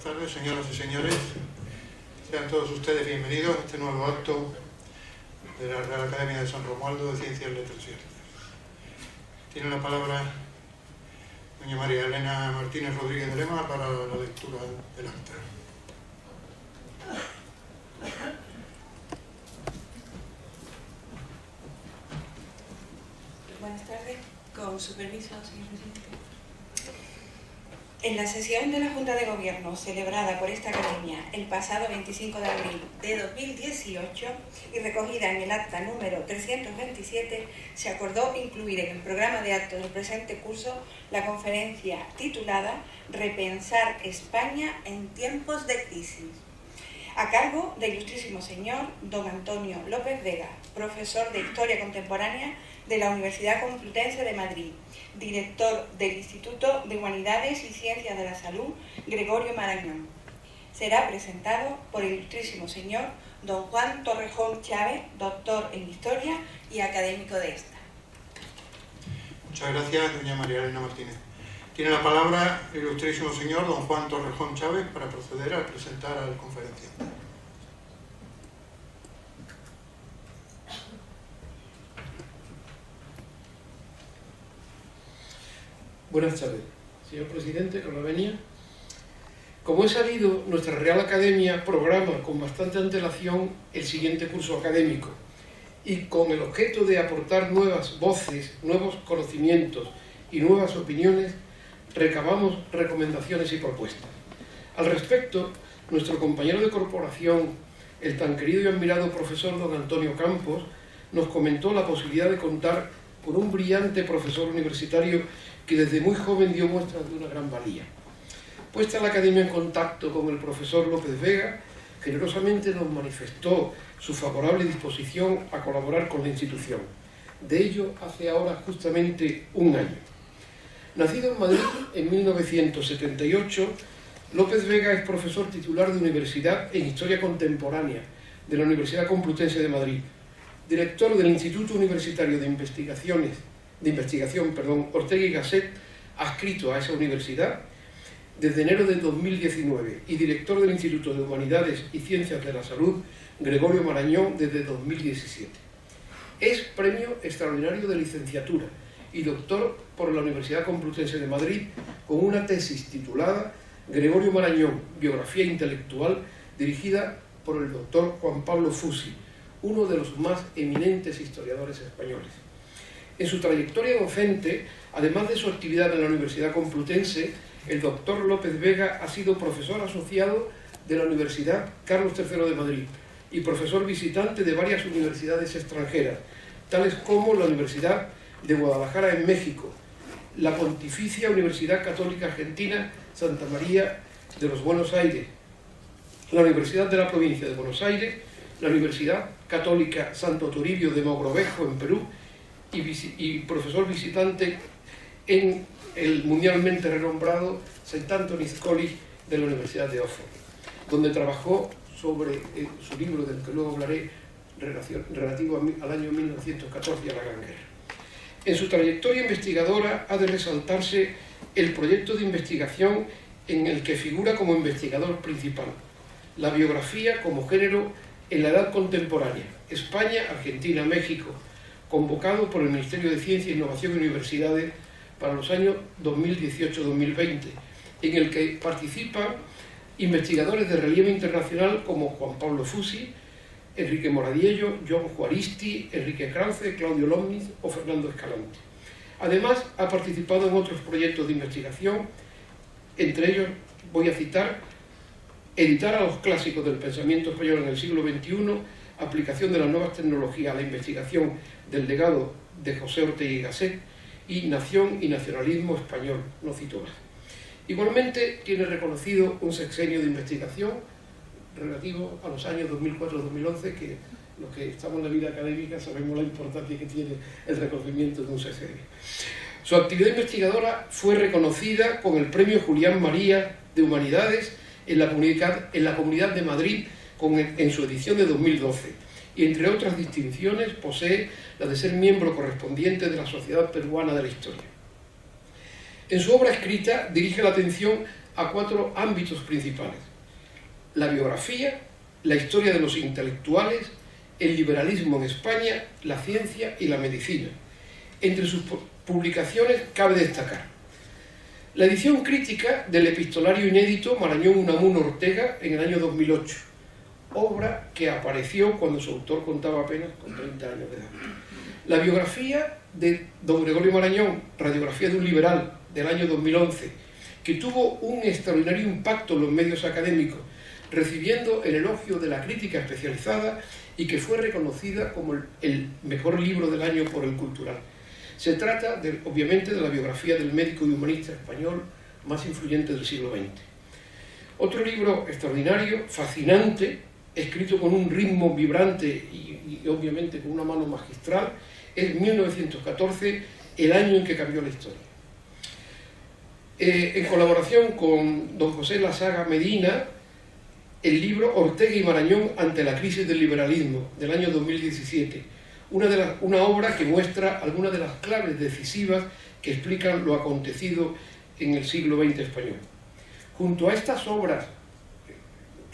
tardes, señoras y señores. Sean todos ustedes bienvenidos a este nuevo acto de la Real Academia de San Romualdo de Ciencias, Letras y Artes. Tiene la palabra doña María Elena Martínez Rodríguez de Lema para la lectura del acta. Buenas tardes. Con su permiso, señor presidente. En la sesión de la Junta de Gobierno celebrada por esta Academia el pasado 25 de abril de 2018 y recogida en el acta número 327, se acordó incluir en el programa de actos del presente curso la conferencia titulada Repensar España en tiempos de crisis, a cargo del ilustrísimo señor don Antonio López Vega, profesor de Historia Contemporánea de la Universidad Complutense de Madrid, director del Instituto de Humanidades y Ciencias de la Salud, Gregorio Marañón. Será presentado por el ilustrísimo señor don Juan Torrejón Chávez, doctor en Historia y académico de esta. Muchas gracias, doña María Elena Martínez. Tiene la palabra el ilustrísimo señor don Juan Torrejón Chávez para proceder a presentar al conferenciante. Buenas tardes, señor presidente, con la venia. Como es sabido, nuestra Real Academia programa con bastante antelación el siguiente curso académico y con el objeto de aportar nuevas voces, nuevos conocimientos y nuevas opiniones, recabamos recomendaciones y propuestas. Al respecto, nuestro compañero de corporación, el tan querido y admirado profesor don Antonio Campos, nos comentó la posibilidad de contar con un brillante profesor universitario que desde muy joven dio muestras de una gran valía. Puesta la Academia en contacto con el profesor López Vega, generosamente nos manifestó su favorable disposición a colaborar con la institución. De ello hace ahora justamente un año. Nacido en Madrid en 1978, López Vega es profesor titular de universidad en Historia Contemporánea de la Universidad Complutense de Madrid, director del Instituto Universitario de Investigación, Ortega y Gasset, adscrito a esa universidad desde enero de 2019 y director del Instituto de Humanidades y Ciencias de la Salud, Gregorio Marañón, desde 2017. Es premio extraordinario de licenciatura y doctor por la Universidad Complutense de Madrid con una tesis titulada Gregorio Marañón, biografía intelectual, dirigida por el doctor Juan Pablo Fusi, uno de los más eminentes historiadores españoles. En su trayectoria docente, además de su actividad en la Universidad Complutense, el doctor López Vega ha sido profesor asociado de la Universidad Carlos III de Madrid y profesor visitante de varias universidades extranjeras, tales como la Universidad de Guadalajara en México, la Pontificia Universidad Católica Argentina Santa María de los Buenos Aires, la Universidad de la Provincia de Buenos Aires, la Universidad Católica Santo Toribio de Mogrovejo en Perú y profesor visitante en el mundialmente renombrado St. Anthony's College de la Universidad de Oxford, donde trabajó sobre su libro del que luego hablaré relativo al año 1914 y a la Gran Guerra. En su trayectoria investigadora ha de resaltarse el proyecto de investigación en el que figura como investigador principal, la biografía como género en la Edad Contemporánea, España, Argentina, México, convocado por el Ministerio de Ciencia, Innovación y Universidades para los años 2018-2020, en el que participan investigadores de relieve internacional como Juan Pablo Fusi, Enrique Moradiello, John Juaristi, Enrique Krause, Claudio Lomnitz o Fernando Escalante. Además, ha participado en otros proyectos de investigación, entre ellos voy a citar editar a los clásicos del pensamiento español en el siglo XXI, aplicación de las nuevas tecnologías a la investigación del legado de José Ortega y Gasset y Nación y Nacionalismo Español, no cito más. Igualmente tiene reconocido un sexenio de investigación relativo a los años 2004-2011, que los que estamos en la vida académica sabemos la importancia que tiene el reconocimiento de un sexenio. Su actividad investigadora fue reconocida con el Premio Julián María de Humanidades en la Comunidad de Madrid en su edición de 2012, y entre otras distinciones posee la de ser miembro correspondiente de la Sociedad Peruana de la Historia. En su obra escrita dirige la atención a 4 ámbitos principales: la biografía, la historia de los intelectuales, el liberalismo en España, la ciencia y la medicina. Entre sus publicaciones cabe destacar la edición crítica del epistolario inédito Marañón Unamuno Ortega en el año 2008, obra que apareció cuando su autor contaba apenas con 30 años de edad. La biografía de don Gregorio Marañón, Radiografía de un liberal, del año 2011, que tuvo un extraordinario impacto en los medios académicos, recibiendo el elogio de la crítica especializada y que fue reconocida como el mejor libro del año por el Cultural. Se trata, obviamente, de la biografía del médico y humanista español más influyente del siglo XX. Otro libro extraordinario, fascinante, escrito con un ritmo vibrante y obviamente con una mano magistral, es 1914, el año en que cambió la historia. En colaboración con don José Lasaga Medina, el libro Ortega y Marañón ante la crisis del liberalismo, del año 2017, una obra que muestra algunas de las claves decisivas que explican lo acontecido en el siglo XX español. Junto a estas obras,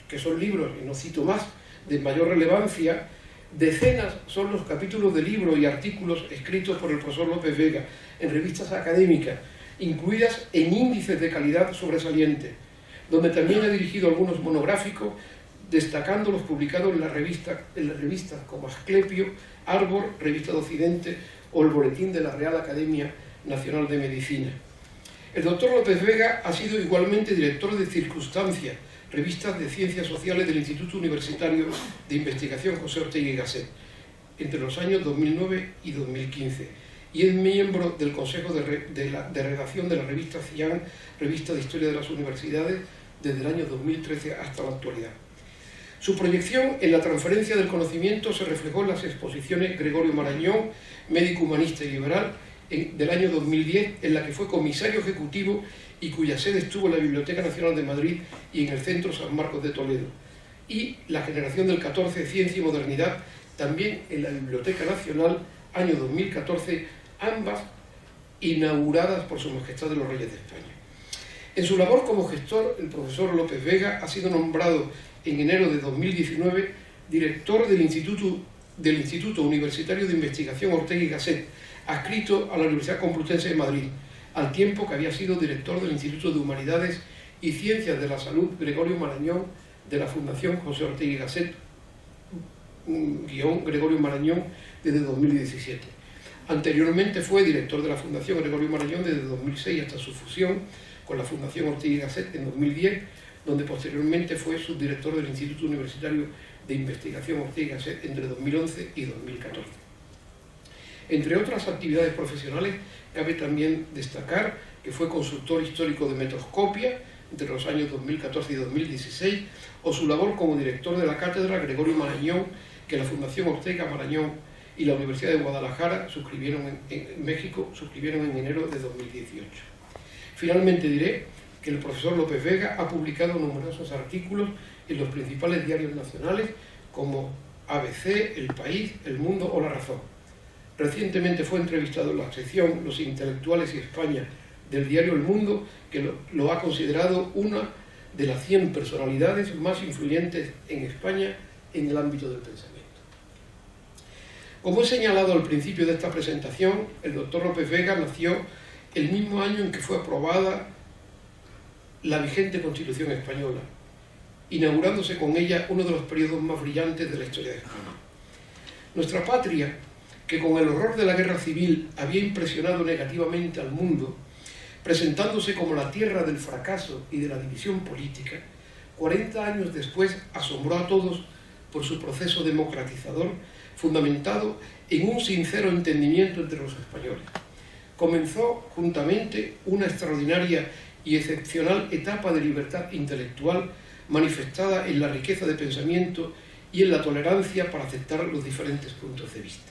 que son libros, y no cito más, de mayor relevancia, decenas son los capítulos de libros y artículos escritos por el profesor López Vega en revistas académicas, incluidas en índices de calidad sobresalientes, donde también ha dirigido algunos monográficos, destacando los publicados en las revistas como Asclepio, Árbol, Revista de Occidente o el Boletín de la Real Academia Nacional de Medicina. El doctor López Vega ha sido igualmente director de Circunstancias, revistas de Ciencias Sociales del Instituto Universitario de Investigación José Ortega y Gasset, entre los años 2009 y 2015, y es miembro del Consejo de Redacción de la revista CIAN, Revista de Historia de las Universidades, desde el año 2013 hasta la actualidad. Su proyección en la transferencia del conocimiento se reflejó en las exposiciones Gregorio Marañón, médico humanista y liberal, del año 2010, en la que fue comisario ejecutivo y cuya sede estuvo en la Biblioteca Nacional de Madrid y en el Centro San Marcos de Toledo, y La generación del 14, Ciencia y Modernidad, también en la Biblioteca Nacional, año 2014, ambas inauguradas por Su Majestad de los Reyes de España. En su labor como gestor, el profesor López Vega ha sido nombrado en enero de 2019 director del Instituto Universitario de Investigación Ortega y Gasset, adscrito a la Universidad Complutense de Madrid, al tiempo que había sido director del Instituto de Humanidades y Ciencias de la Salud Gregorio Marañón de la Fundación José Ortega y Gasset, Gregorio Marañón, desde 2017. Anteriormente fue director de la Fundación Gregorio Marañón desde 2006 hasta su fusión con la Fundación Ortega y Gasset en 2010, donde posteriormente fue subdirector del Instituto Universitario de Investigación Ortega y Gasset entre 2011 y 2014. Entre otras actividades profesionales, cabe también destacar que fue consultor histórico de metroscopia entre los años 2014 y 2016, o su labor como director de la cátedra Gregorio Marañón, que la Fundación Ortega Marañón y la Universidad de Guadalajara en México suscribieron en enero de 2018. Finalmente diré que el profesor López Vega ha publicado numerosos artículos en los principales diarios nacionales como ABC, El País, El Mundo o La Razón. Recientemente fue entrevistado en la sección Los Intelectuales y España del diario El Mundo, que lo ha considerado una de las 100 personalidades más influyentes en España en el ámbito del pensamiento. Como he señalado al principio de esta presentación, el doctor López Vega nació el mismo año en que fue aprobada la vigente Constitución española, inaugurándose con ella uno de los periodos más brillantes de la historia de España. Nuestra patria, que con el horror de la guerra civil había impresionado negativamente al mundo, presentándose como la tierra del fracaso y de la división política, 40 años después asombró a todos por su proceso democratizador, fundamentado en un sincero entendimiento entre los españoles. Comenzó juntamente una extraordinaria y excepcional etapa de libertad intelectual manifestada en la riqueza de pensamiento y en la tolerancia para aceptar los diferentes puntos de vista.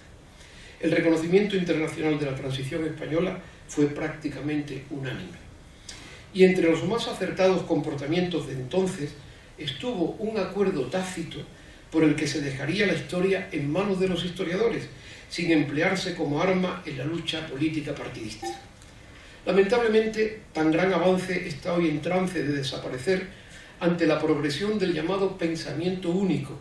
El reconocimiento internacional de la transición española fue prácticamente unánime. Y entre los más acertados comportamientos de entonces estuvo un acuerdo tácito por el que se dejaría la historia en manos de los historiadores, sin emplearse como arma en la lucha política partidista. Lamentablemente, tan gran avance está hoy en trance de desaparecer ante la progresión del llamado pensamiento único,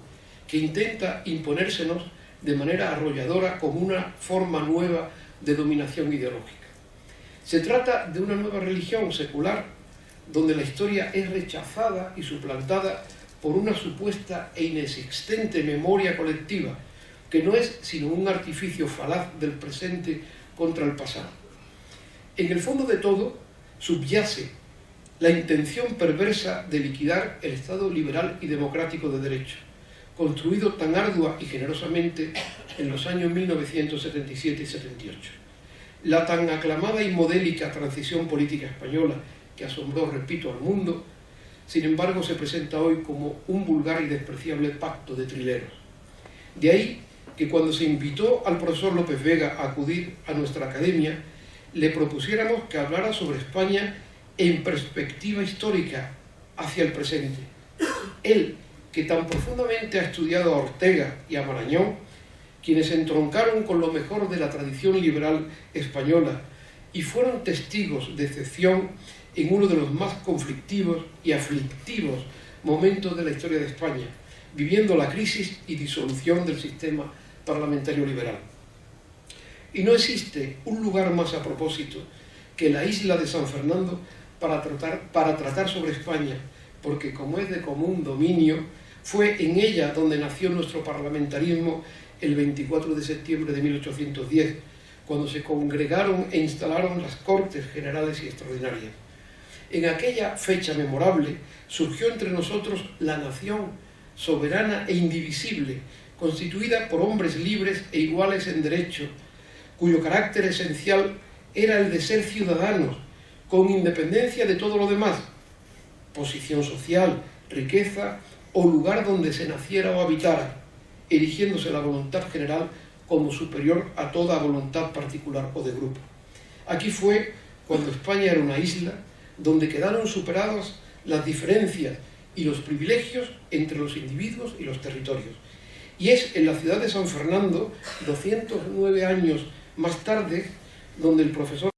que intenta imponérsenos de manera arrolladora como una forma nueva de dominación ideológica. Se trata de una nueva religión secular, donde la historia es rechazada y suplantada por una supuesta e inexistente memoria colectiva, que no es sino un artificio falaz del presente contra el pasado. En el fondo de todo subyace la intención perversa de liquidar el Estado liberal y democrático de derecho, construido tan ardua y generosamente en los años 1977 y 78. La tan aclamada y modélica transición política española, que asombró, repito, al mundo, sin embargo se presenta hoy como un vulgar y despreciable pacto de trileros. De ahí que cuando se invitó al profesor López Vega a acudir a nuestra academia, le propusiéramos que hablara sobre España en perspectiva histórica hacia el presente. Él, que tan profundamente ha estudiado a Ortega y a Marañón, quienes entroncaron con lo mejor de la tradición liberal española y fueron testigos de excepción en uno de los más conflictivos y aflictivos momentos de la historia de España, viviendo la crisis y disolución del sistema parlamentario liberal. Y no existe un lugar más a propósito que la isla de San Fernando para tratar sobre España, porque como es de común dominio, fue en ella donde nació nuestro parlamentarismo el 24 de septiembre de 1810, cuando se congregaron e instalaron las Cortes Generales y Extraordinarias. En aquella fecha memorable surgió entre nosotros la nación soberana e indivisible, constituida por hombres libres e iguales en derecho, cuyo carácter esencial era el de ser ciudadanos, con independencia de todo lo demás, posición social, riqueza o lugar donde se naciera o habitara, erigiéndose la voluntad general como superior a toda voluntad particular o de grupo. Aquí fue cuando España era una isla, donde quedaron superadas las diferencias y los privilegios entre los individuos y los territorios. Y es en la ciudad de San Fernando, 209 años más tarde, donde el profesor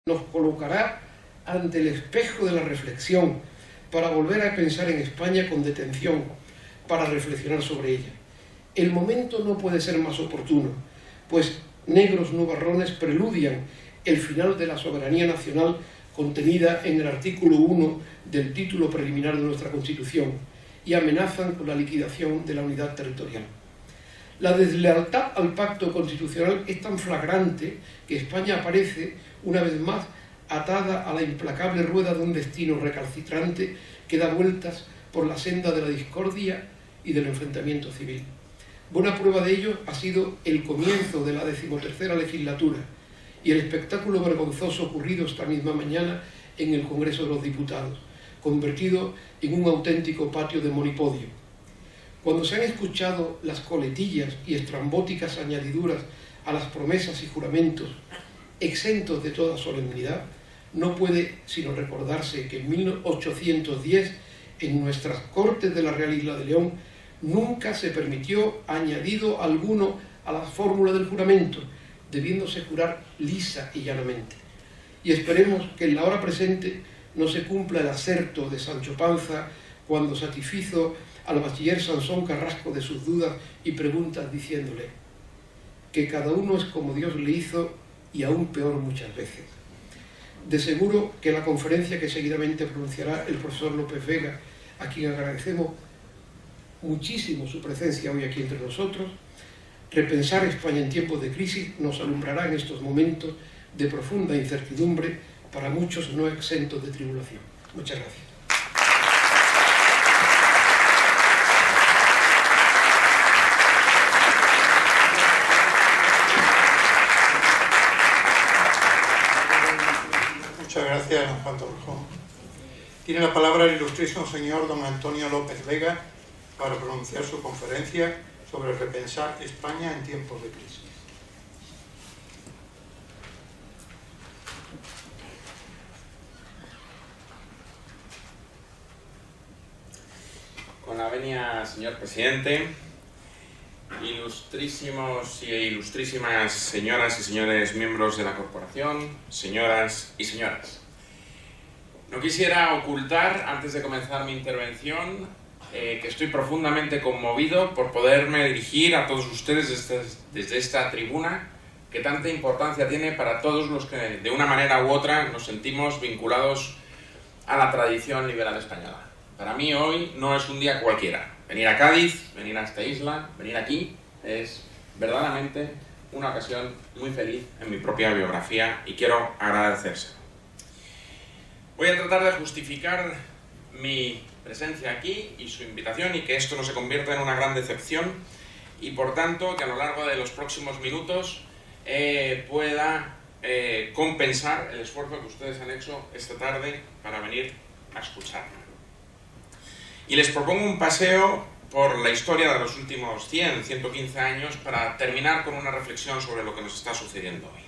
nos colocará ante el espejo de la reflexión para volver a pensar en España con detención, para reflexionar sobre ella. El momento no puede ser más oportuno, pues negros nubarrones preludian el final de la soberanía nacional contenida en el artículo 1 del título preliminar de nuestra Constitución y amenazan con la liquidación de la unidad territorial. La deslealtad al pacto constitucional es tan flagrante que España aparece, una vez más, atada a la implacable rueda de un destino recalcitrante que da vueltas por la senda de la discordia y del enfrentamiento civil. Buena prueba de ello ha sido el comienzo de la 13ª legislatura y el espectáculo vergonzoso ocurrido esta misma mañana en el Congreso de los Diputados, convertido en un auténtico patio de monipodio. Cuando se han escuchado las coletillas y estrambóticas añadiduras a las promesas y juramentos, exentos de toda solemnidad, no puede sino recordarse que en 1810, en nuestras Cortes de la Real Isla de León, nunca se permitió añadido alguno a la fórmula del juramento, debiéndose jurar lisa y llanamente. Y esperemos que en la hora presente no se cumpla el aserto de Sancho Panza cuando satisfizo al bachiller Sansón Carrasco de sus dudas y preguntas diciéndole que cada uno es como Dios le hizo y aún peor muchas veces. De seguro que la conferencia que seguidamente pronunciará el profesor López Vega, a quien agradecemos muchísimo su presencia hoy aquí entre nosotros, repensar España en tiempos de crisis nos alumbrará en estos momentos de profunda incertidumbre, para muchos no exentos de tribulación. Muchas gracias. Muchas gracias, don Juan Torrejón. Tiene la palabra el ilustrísimo señor don Antonio López Vega para pronunciar su conferencia sobre repensar España en tiempos de crisis. Con la venia, señor presidente, ilustrísimos e ilustrísimas señoras y señores miembros de la corporación, señoras y señores. No quisiera ocultar, antes de comenzar mi intervención, que estoy profundamente conmovido por poderme dirigir a todos ustedes desde esta tribuna, que tanta importancia tiene para todos los que de una manera u otra nos sentimos vinculados a la tradición liberal española. Para mí hoy no es un día cualquiera. Venir a Cádiz, venir a esta isla, venir aquí, es verdaderamente una ocasión muy feliz en mi propia biografía y quiero agradecérselo. Voy a tratar de justificar mi presencia aquí y su invitación y que esto no se convierta en una gran decepción y por tanto que a lo largo de los próximos minutos pueda compensar el esfuerzo que ustedes han hecho esta tarde para venir a escucharme. Y les propongo un paseo por la historia de los últimos 100, 115 años para terminar con una reflexión sobre lo que nos está sucediendo hoy.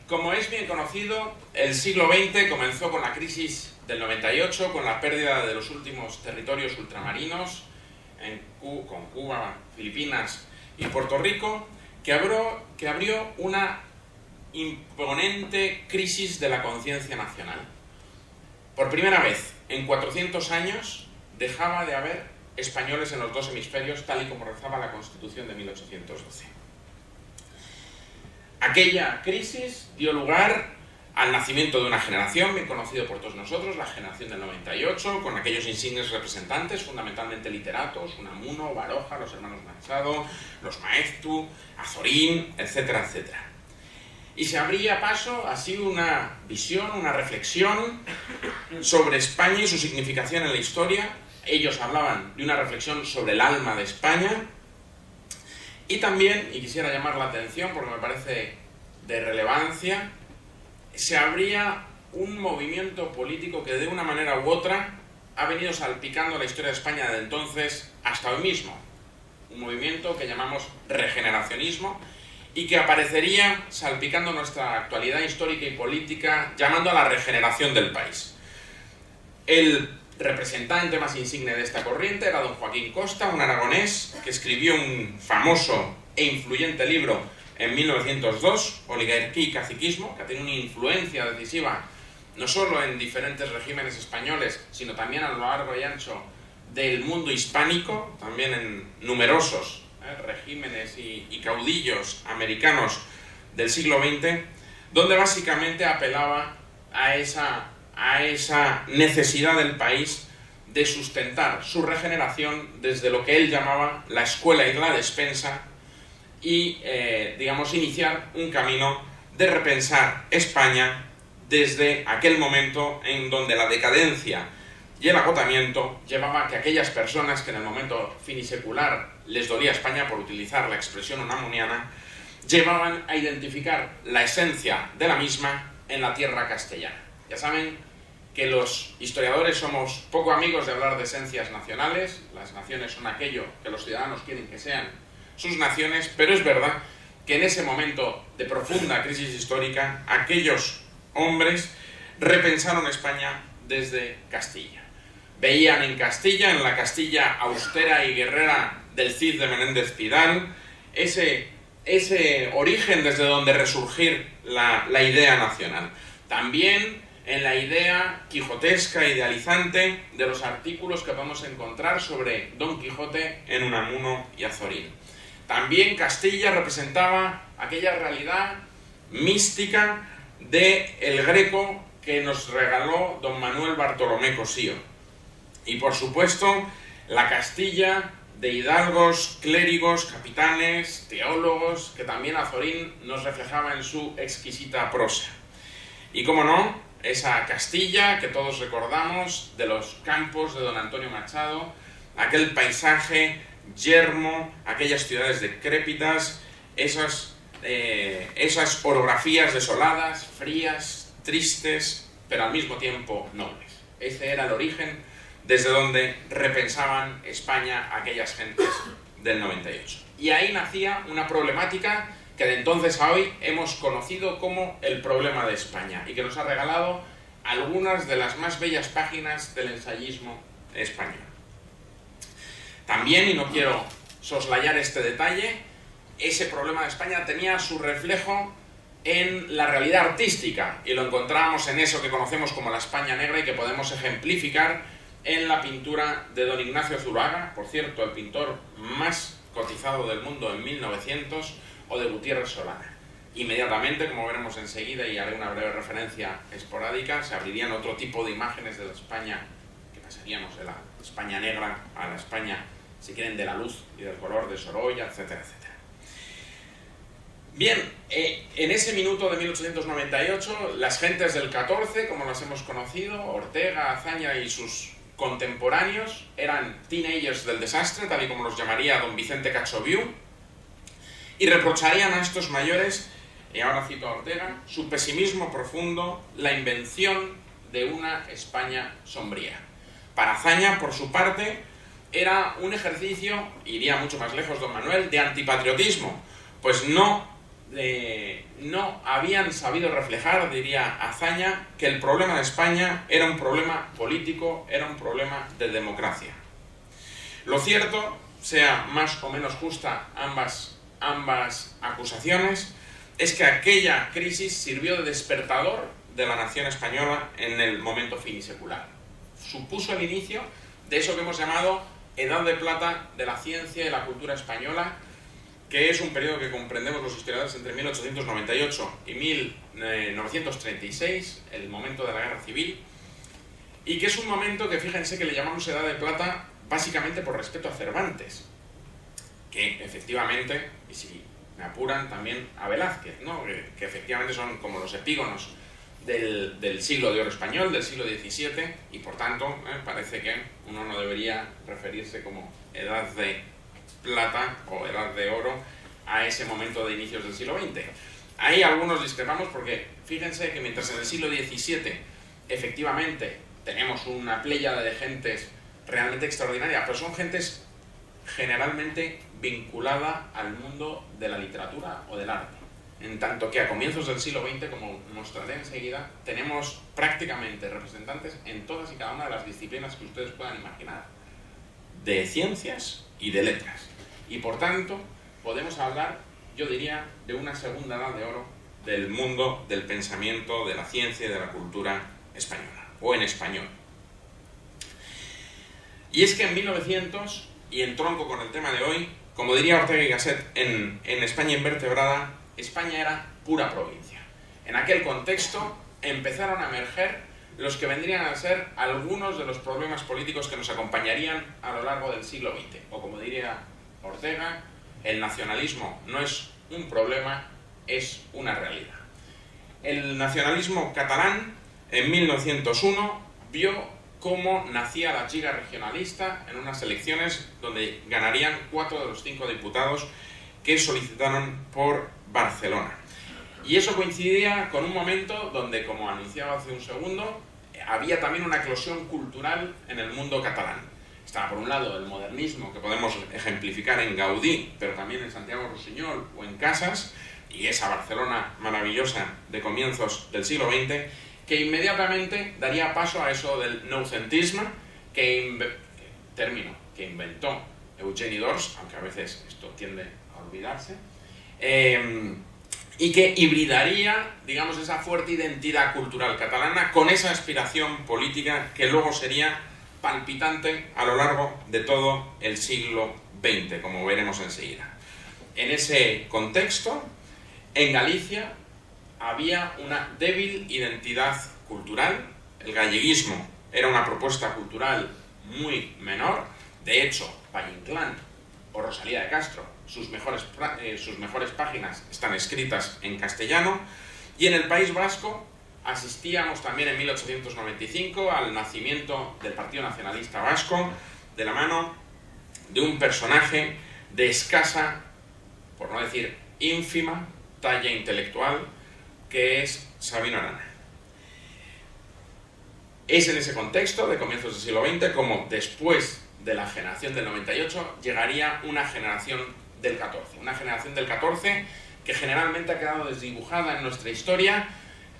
Como es bien conocido, el siglo XX comenzó con la crisis del 98, con la pérdida de los últimos territorios ultramarinos, con Cuba, Filipinas y Puerto Rico, que abrió una imponente crisis de la conciencia nacional. Por primera vez en 400 años dejaba de haber españoles en los dos hemisferios, tal y como rezaba la Constitución de 1812. Aquella crisis dio lugar al nacimiento de una generación bien conocida por todos nosotros, la generación del 98, con aquellos insignes representantes, fundamentalmente literatos, Unamuno, Baroja, los hermanos Machado, los Maeztu, Azorín, etcétera, etcétera. Y se abría paso así una visión, una reflexión sobre España y su significación en la historia. Ellos hablaban de una reflexión sobre el alma de España. Y también, y quisiera llamar la atención porque me parece de relevancia, se abría un movimiento político que de una manera u otra ha venido salpicando la historia de España desde entonces hasta hoy mismo. Un movimiento que llamamos regeneracionismo y que aparecería salpicando nuestra actualidad histórica y política, llamando a la regeneración del país. El representante más insigne de esta corriente era don Joaquín Costa, un aragonés que escribió un famoso e influyente libro en 1902, Oligarquía y Caciquismo, que ha tenido una influencia decisiva no solo en diferentes regímenes españoles, sino también a lo largo y ancho del mundo hispánico, también en numerosos regímenes y caudillos americanos del siglo XX, donde básicamente apelaba a esa necesidad del país de sustentar su regeneración desde lo que él llamaba la escuela y la despensa y, digamos, iniciar un camino de repensar España desde aquel momento en donde la decadencia y el agotamiento llevaba a que aquellas personas que en el momento finisecular les dolía España, por utilizar la expresión unamuniana, llevaban a identificar la esencia de la misma en la tierra castellana. Ya saben que los historiadores somos poco amigos de hablar de esencias nacionales. Las naciones son aquello que los ciudadanos quieren que sean sus naciones, pero es verdad que en ese momento de profunda crisis histórica, aquellos hombres repensaron España desde Castilla. Veían en Castilla, en la Castilla austera y guerrera del Cid de Menéndez Pidal, ese origen desde donde resurgir la idea nacional. También en la idea quijotesca, idealizante, de los artículos que vamos a encontrar sobre Don Quijote en Unamuno y Azorín. También Castilla representaba aquella realidad mística del Greco que nos regaló don Manuel Bartolomé Cosío. Y por supuesto, la Castilla de hidalgos, clérigos, capitanes, teólogos, que también Azorín nos reflejaba en su exquisita prosa. Y cómo no, esa Castilla que todos recordamos de los campos de don Antonio Machado, aquel paisaje yermo, aquellas ciudades decrépitas, esas orografías desoladas, frías, tristes, pero al mismo tiempo nobles. Ese era el origen desde donde repensaban España aquellas gentes del 98. Y ahí nacía una problemática que de entonces a hoy hemos conocido como el problema de España y que nos ha regalado algunas de las más bellas páginas del ensayismo español. También, y no quiero soslayar este detalle, ese problema de España tenía su reflejo en la realidad artística, y lo encontramos en eso que conocemos como la España negra y que podemos ejemplificar en la pintura de don Ignacio Zuluaga, por cierto, el pintor más cotizado del mundo en 1900, o de Gutiérrez Solana. Inmediatamente, como veremos enseguida, y haré una breve referencia esporádica, se abrirían otro tipo de imágenes de la España, que pasaríamos de la España negra a la España, si quieren, de la luz y del color de Sorolla, etcétera, etcétera. Bien, en ese minuto de 1898, las gentes del 14, como las hemos conocido, Ortega, Azaña y sus contemporáneos, eran teenagers del desastre, tal y como los llamaría don Vicente Cachoviu, y reprocharían a estos mayores, y ahora cito a Ortega, su pesimismo profundo, la invención de una España sombría. Para Azaña, por su parte, era un ejercicio, iría mucho más lejos don Manuel, de antipatriotismo, pues no habían sabido reflejar, diría Azaña, que el problema de España era un problema político, era un problema de democracia. Lo cierto, sea más o menos justa ambas acusaciones, es que aquella crisis sirvió de despertador de la nación española en el momento finisecular. Supuso el inicio de eso que hemos llamado Edad de Plata de la ciencia y la cultura española, que es un periodo que comprendemos los historiadores entre 1898 y 1936, el momento de la Guerra Civil, y que es un momento que, fíjense, que le llamamos Edad de Plata básicamente por respeto a Cervantes, que efectivamente, y si me apuran, también a Velázquez, ¿no? que efectivamente son como los epígonos del siglo de oro español, del siglo XVII, y por tanto parece que uno no debería referirse como Edad de Plata o Edad de Oro a ese momento de inicios del siglo XX. Ahí algunos discrepamos porque fíjense que mientras en el siglo XVII efectivamente tenemos una pléyada de gentes realmente extraordinaria, pero son gentes generalmente vinculada al mundo de la literatura o del arte. En tanto que a comienzos del siglo XX, como mostraré enseguida, tenemos prácticamente representantes en todas y cada una de las disciplinas que ustedes puedan imaginar, de ciencias y de letras. Y por tanto, podemos hablar, yo diría, de una segunda edad de oro del mundo del pensamiento, de la ciencia y de la cultura española, o en español. Y es que en 1900, y en tronco con el tema de hoy, como diría Ortega y Gasset en España Invertebrada, España era pura provincia. En aquel contexto empezaron a emerger los que vendrían a ser algunos de los problemas políticos que nos acompañarían a lo largo del siglo XX. O como diría Ortega, el nacionalismo no es un problema, es una realidad. El nacionalismo catalán en 1901 vio cómo nacía la Lliga Regionalista en unas elecciones donde ganarían 4 de los 5 diputados que solicitaron por Barcelona. Y eso coincidía con un momento donde, como anunciaba hace un segundo, había también una eclosión cultural en el mundo catalán. Estaba por un lado el modernismo, que podemos ejemplificar en Gaudí, pero también en Santiago Rusiñol o en Casas, y esa Barcelona maravillosa de comienzos del siglo XX, que inmediatamente daría paso a eso del noucentisme, término que inventó Eugeni d'Ors, aunque a veces esto tiende a olvidarse, y que hibridaría, digamos, esa fuerte identidad cultural catalana con esa aspiración política que luego sería palpitante a lo largo de todo el siglo XX, como veremos enseguida. En ese contexto, en Galicia había una débil identidad cultural. El galleguismo era una propuesta cultural muy menor. De hecho, Valle Inclán o Rosalía de Castro, sus mejores páginas están escritas en castellano. Y en el País Vasco asistíamos también en 1895 al nacimiento del Partido Nacionalista Vasco, de la mano de un personaje de escasa, por no decir ínfima, talla intelectual, que es Sabino Arana. Es en ese contexto de comienzos del siglo XX como después de la generación del 98 llegaría una generación del 14. Una generación del 14 que generalmente ha quedado desdibujada en nuestra historia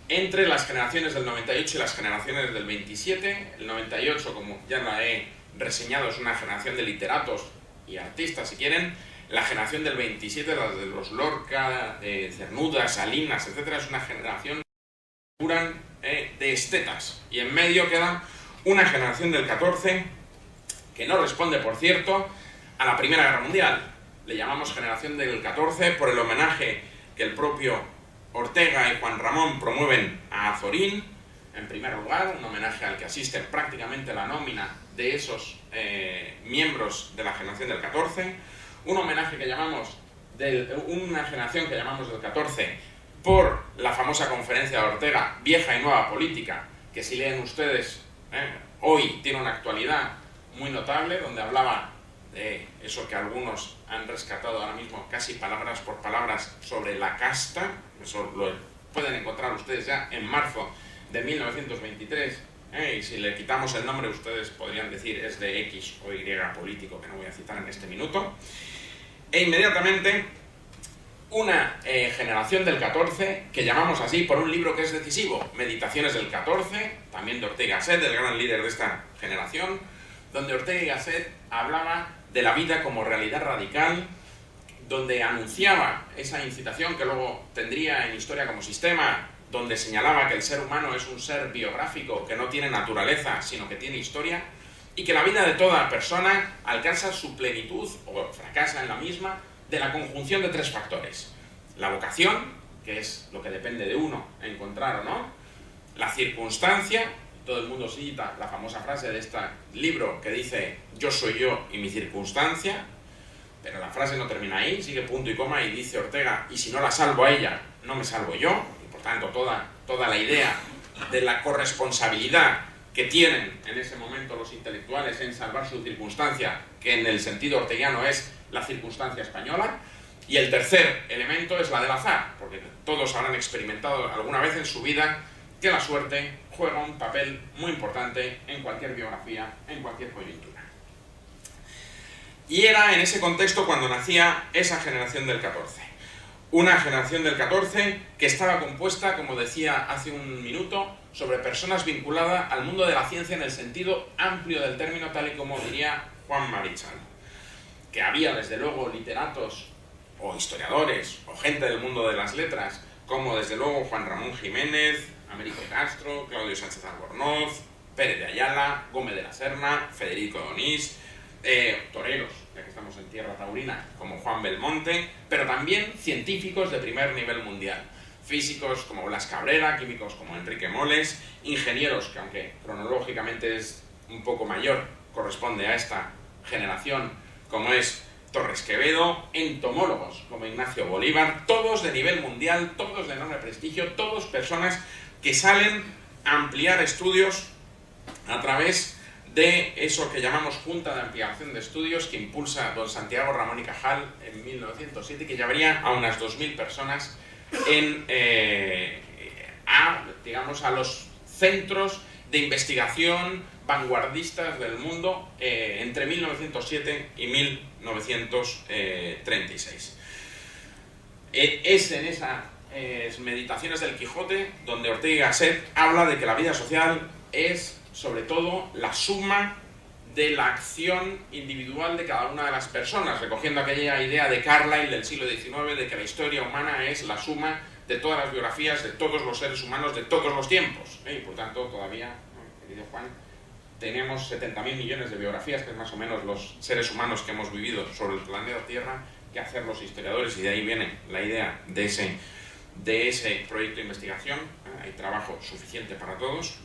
entre las generaciones del 98 y las generaciones del 27. El 98, como ya la he reseñado, es una generación de literatos y artistas, si quieren, la generación del 27, la de los Lorca, Cernuda, Salinas, etc., es una generación de estetas. Y en medio queda una generación del 14 que no responde, por cierto, a la Primera Guerra Mundial. Le llamamos generación del 14 por el homenaje que el propio Ortega y Juan Ramón promueven a Azorín, en primer lugar, un homenaje al que asiste prácticamente la nómina de esos miembros de la generación del 14, un homenaje que llamamos una generación que llamamos del 14 por la famosa conferencia de Ortega, Vieja y Nueva Política, que si leen ustedes, hoy tiene una actualidad muy notable, donde hablaba de eso que algunos han rescatado ahora mismo casi palabras por palabras sobre la casta. Eso lo pueden encontrar ustedes ya en marzo de 1923, y si le quitamos el nombre ustedes podrían decir es de X o Y político, que no voy a citar en este minuto. E inmediatamente una generación del 14 que llamamos así por un libro que es decisivo, Meditaciones del 14, también de Ortega y Gasset, el gran líder de esta generación, donde Ortega y Gasset hablaba de la vida como realidad radical, donde anunciaba esa incitación que luego tendría en Historia como Sistema, donde señalaba que el ser humano es un ser biográfico que no tiene naturaleza, sino que tiene historia, y que la vida de toda persona alcanza su plenitud, o fracasa en la misma, de la conjunción de tres factores. La vocación, que es lo que depende de uno encontrar o no, la circunstancia, todo el mundo cita la famosa frase de este libro que dice yo soy yo y mi circunstancia, pero la frase no termina ahí, sigue punto y coma y dice Ortega, y si no la salvo a ella, no me salvo yo, y por tanto toda la idea de la corresponsabilidad que tienen en ese momento los intelectuales en salvar su circunstancia, que en el sentido orteguiano es la circunstancia española. Y el tercer elemento es la del azar, porque todos habrán experimentado alguna vez en su vida que la suerte juega un papel muy importante en cualquier biografía, en cualquier coyuntura. Y era en ese contexto cuando nacía esa generación del 14. Una generación del 14 que estaba compuesta, como decía hace un minuto, sobre personas vinculadas al mundo de la ciencia en el sentido amplio del término, tal y como diría Juan Marichal. Que había, desde luego, literatos o historiadores o gente del mundo de las letras, como desde luego Juan Ramón Jiménez, Américo Castro, Claudio Sánchez Albornoz, Pérez de Ayala, Gómez de la Serna, Federico Donís, toreros, ya que estamos en tierra taurina, como Juan Belmonte, pero también científicos de primer nivel mundial. Físicos como Blas Cabrera, químicos como Enrique Moles, ingenieros, que aunque cronológicamente es un poco mayor, corresponde a esta generación, como es Torres Quevedo, entomólogos como Ignacio Bolívar, todos de nivel mundial, todos de enorme prestigio, todos personas que salen a ampliar estudios a través de eso que llamamos Junta de Ampliación de Estudios, que impulsa don Santiago Ramón y Cajal en 1907, que llevaría a unas 2.000 personas a los centros de investigación vanguardistas del mundo entre 1907 y 1936. Es en esas Meditaciones del Quijote donde Ortega y Gasset habla de que la vida social es sobre todo la suma de la acción individual de cada una de las personas, recogiendo aquella idea de Carlyle del siglo XIX de que la historia humana es la suma de todas las biografías de todos los seres humanos de todos los tiempos. Y por tanto todavía, querido Juan, tenemos 70.000 millones de biografías, que es más o menos los seres humanos que hemos vivido sobre el planeta Tierra, que hacer los historiadores, y de ahí viene la idea de ese proyecto de investigación. Hay trabajo suficiente para todos.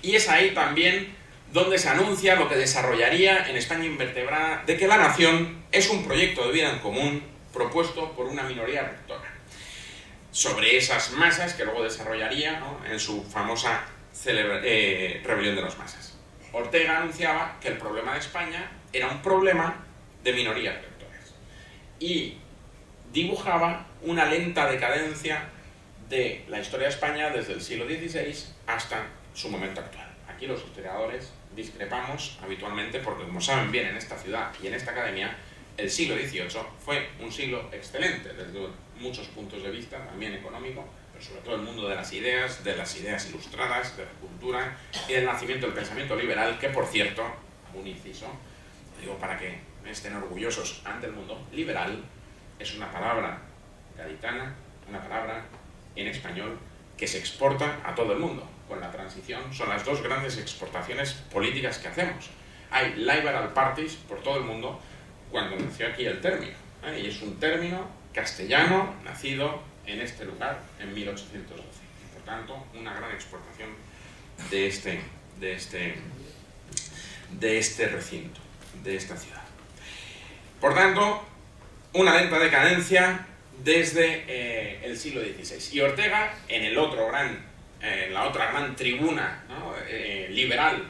Y es ahí también donde se anuncia lo que desarrollaría en España Invertebrada, de que la nación es un proyecto de vida en común propuesto por una minoría rectora, sobre esas masas que luego desarrollaría, ¿no?, en su famosa Rebelión de las Masas. Ortega anunciaba que el problema de España era un problema de minorías rectoras y dibujaba una lenta decadencia de la historia de España desde el siglo XVI hasta su momento actual. Aquí los historiadores discrepamos habitualmente porque, como saben bien, en esta ciudad y en esta academia, el siglo XVIII fue un siglo excelente desde muchos puntos de vista, también económico, pero sobre todo el mundo de las ideas ilustradas, de la cultura y del nacimiento del pensamiento liberal, que, por cierto, un inciso, digo para que estén orgullosos ante el mundo. Liberal es una palabra gaditana, una palabra en español que se exporta a todo el mundo. Con la transición son las dos grandes exportaciones políticas que hacemos. Hay liberal parties por todo el mundo cuando nació aquí el término, y es un término castellano nacido en este lugar en 1812. Por tanto, una gran exportación de este recinto, de esta ciudad. Por tanto, una lenta decadencia desde el siglo XVI. Y Ortega, en la otra gran tribuna, ¿no?, liberal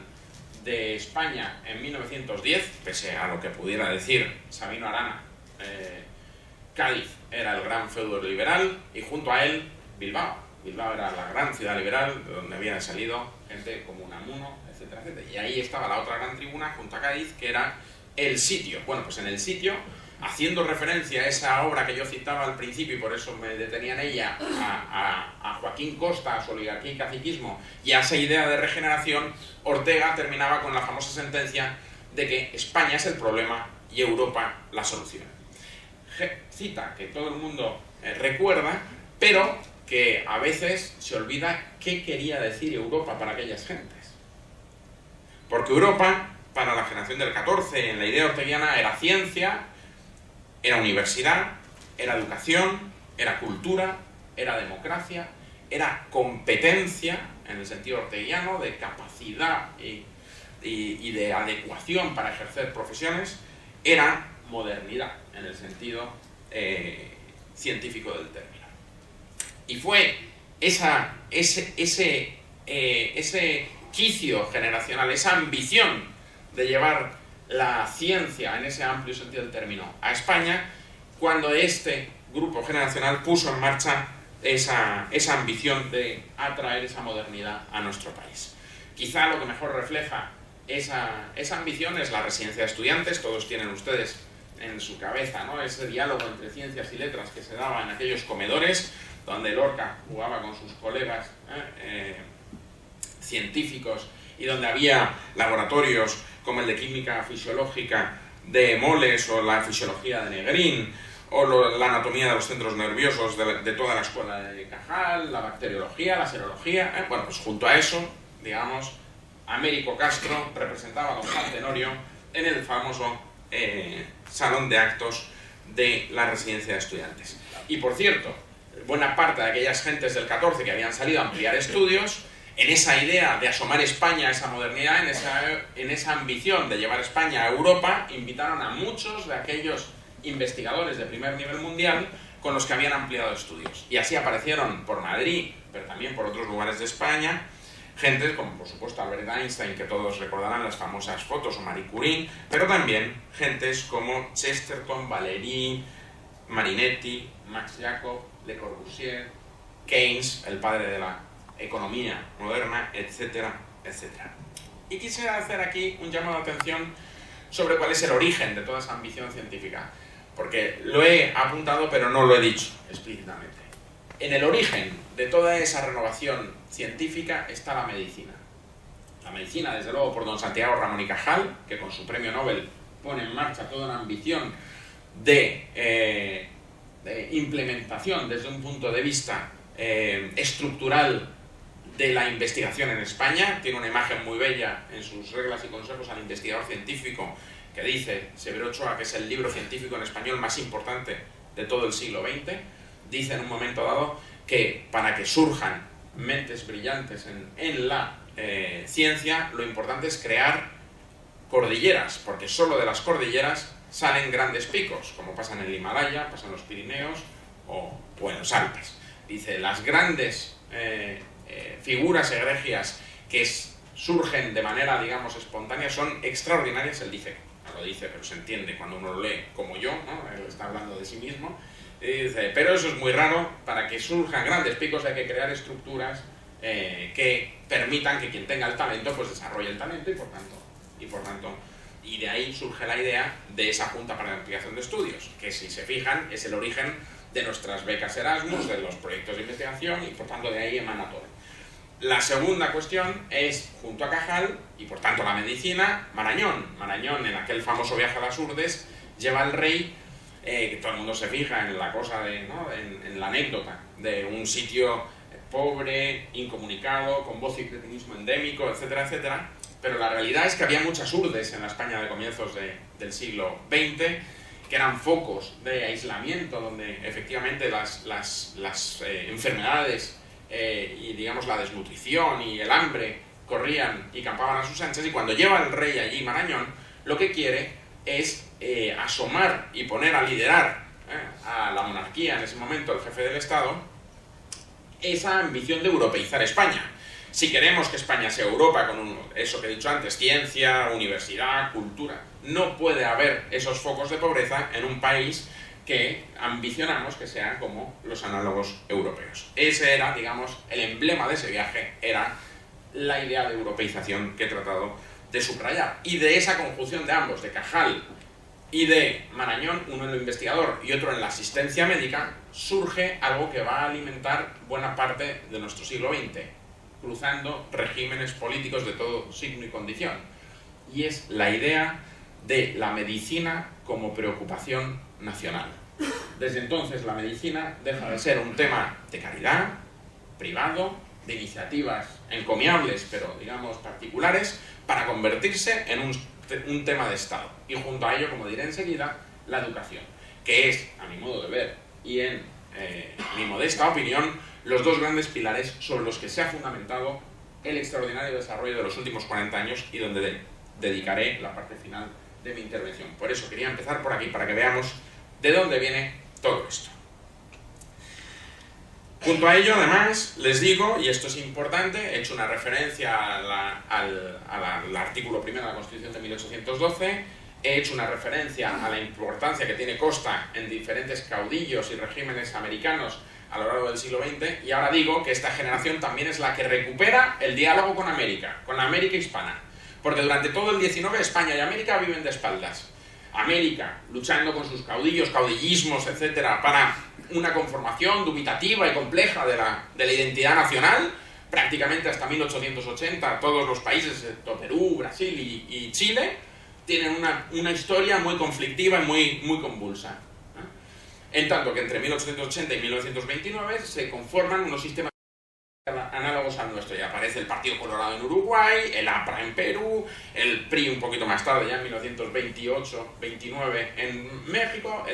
de España en 1910, pese a lo que pudiera decir Sabino Arana, Cádiz era el gran feudo liberal y junto a él Bilbao. Bilbao era la gran ciudad liberal de donde habían salido gente como Unamuno, etcétera, etcétera. Y ahí estaba la otra gran tribuna junto a Cádiz, que era el sitio. Bueno, pues en el sitio, haciendo referencia a esa obra que yo citaba al principio y por eso me detenía en ella, a Joaquín Costa, a su oligarquía y caciquismo y a esa idea de regeneración, Ortega terminaba con la famosa sentencia de que España es el problema y Europa la solución. Cita que todo el mundo recuerda, pero que a veces se olvida qué quería decir Europa para aquellas gentes. Porque Europa, para la generación del 14, en la idea orteguiana, era ciencia, era universidad, era educación, era cultura, era democracia, era competencia, en el sentido orteguiano, de capacidad y de adecuación para ejercer profesiones, era modernidad, en el sentido científico del término. Y fue ese quicio generacional, esa ambición de llevar la ciencia, en ese amplio sentido del término, a España, cuando este grupo generacional puso en marcha esa ambición de atraer esa modernidad a nuestro país. Quizá lo que mejor refleja esa ambición es la residencia de estudiantes. Todos tienen ustedes en su cabeza, ¿no?, ese diálogo entre ciencias y letras que se daba en aquellos comedores donde Lorca jugaba con sus colegas científicos y donde había laboratorios como el de química fisiológica de Moles o la fisiología de Negrín o la anatomía de los centros nerviosos de toda la escuela de Cajal, la bacteriología, la serología. Bueno, pues junto a eso, digamos, Américo Castro representaba a don Juan Tenorio en el famoso salón de actos de la residencia de estudiantes. Y por cierto, buena parte de aquellas gentes del 14 que habían salido a ampliar estudios, en esa idea de asomar España a esa modernidad, en esa ambición de llevar España a Europa, invitaron a muchos de aquellos investigadores de primer nivel mundial con los que habían ampliado estudios. Y así aparecieron por Madrid, pero también por otros lugares de España, gentes como por supuesto Albert Einstein, que todos recordarán las famosas fotos, o Marie Curie, pero también gentes como Chesterton, Valéry, Marinetti, Max Jacob, Le Corbusier, Keynes, el padre de la economía moderna, etcétera, etcétera. Y quisiera hacer aquí un llamado de atención sobre cuál es el origen de toda esa ambición científica, porque lo he apuntado pero no lo he dicho explícitamente. En el origen de toda esa renovación científica está la medicina. La medicina, desde luego, por don Santiago Ramón y Cajal, que con su premio Nobel pone en marcha toda una ambición de implementación desde un punto de vista estructural de la investigación en España. Tiene una imagen muy bella en sus reglas y consejos al investigador científico que dice, Severo Ochoa, que es el libro científico en español más importante de todo el siglo XX, dice en un momento dado que para que surjan mentes brillantes en la ciencia, lo importante es crear cordilleras, porque solo de las cordilleras salen grandes picos, como pasa en el Himalaya, pasa en los Pirineos o en los Alpes. Dice, las grandes figuras egregias que surgen de manera, digamos, espontánea son extraordinarias. Él dice, no lo dice, pero se entiende cuando uno lo lee como yo, ¿no? Él está hablando de sí mismo. Y dice, pero eso es muy raro. Para que surjan grandes picos hay que crear estructuras que permitan que quien tenga el talento pues desarrolle el talento y de ahí surge la idea de esa Junta para la Ampliación de Estudios, que si se fijan es el origen de nuestras becas Erasmus, de los proyectos de investigación y por tanto de ahí emana todo. La segunda cuestión es, junto a Cajal, y por tanto la medicina, Marañón. Marañón, en aquel famoso viaje a las Urdes, lleva al rey, que todo el mundo se fija en la cosa de, ¿no?, en la anécdota de un sitio pobre, incomunicado, con voz y cretinismo endémico, etcétera, etcétera. Pero la realidad es que había muchas urdes en la España de comienzos del siglo XX, que eran focos de aislamiento, donde efectivamente las enfermedades y digamos la desnutrición y el hambre corrían y campaban a sus anchas, y cuando lleva el rey allí Marañón, lo que quiere es asomar y poner a liderar a la monarquía en ese momento, el jefe del Estado, esa ambición de europeizar España. Si queremos que España sea Europa, con eso que he dicho antes, ciencia, universidad, cultura, no puede haber esos focos de pobreza en un país que ambicionamos que sean como los análogos europeos. Ese era, digamos, el emblema de ese viaje, era la idea de europeización que he tratado de subrayar. Y de esa conjunción de ambos, de Cajal y de Marañón, uno en lo investigador y otro en la asistencia médica, surge algo que va a alimentar buena parte de nuestro siglo XX, cruzando regímenes políticos de todo signo y condición. Y es la idea de la medicina como preocupación nacional. Desde entonces la medicina deja de ser un tema de caridad, privado, de iniciativas encomiables, pero digamos particulares, para convertirse en un tema de Estado. Y junto a ello, como diré enseguida, la educación, que es, a mi modo de ver, y en mi modesta opinión, los dos grandes pilares sobre los que se ha fundamentado el extraordinario desarrollo de los últimos 40 años y donde dedicaré la parte final de mi intervención. Por eso quería empezar por aquí, para que veamos de dónde viene todo esto. Junto a ello, además, les digo, y esto es importante, he hecho una referencia al artículo primero de la Constitución de 1812, he hecho una referencia a la importancia que tiene Costa en diferentes caudillos y regímenes americanos a lo largo del siglo XX, y ahora digo que esta generación también es la que recupera el diálogo con América, con la América hispana, porque durante todo el XIX España y América viven de espaldas. América, luchando con sus caudillos, caudillismos, etcétera, para una conformación dubitativa y compleja de la identidad nacional, prácticamente hasta 1880, todos los países, excepto Perú, Brasil y Chile, tienen una historia muy conflictiva y muy convulsa. En tanto que entre 1880 y 1929 se conforman unos sistemas análogos al nuestro. Ya aparece el Partido Colorado en Uruguay, el APRA en Perú, el PRI un poquito más tarde, ya en 1928-29 en México,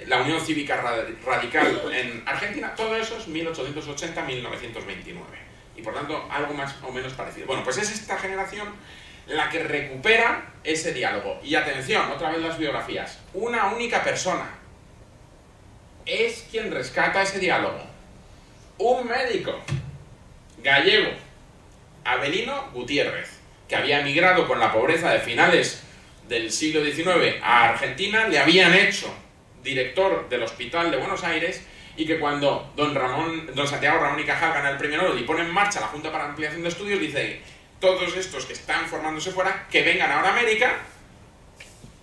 la Unión Cívica Radical en Argentina. Todo eso es 1880-1929. Y por tanto, algo más o menos parecido. Bueno, pues es esta generación la que recupera ese diálogo. Y atención, otra vez las biografías. Una única persona es quien rescata ese diálogo. Un médico gallego, Avelino Gutiérrez, que había emigrado con la pobreza de finales del siglo XIX a Argentina, le habían hecho director del Hospital de Buenos Aires, y que cuando don Santiago Ramón y Cajal gana el premio Nobel y pone en marcha la Junta para Ampliación de Estudios, dice: todos estos que están formándose fuera, que vengan ahora a América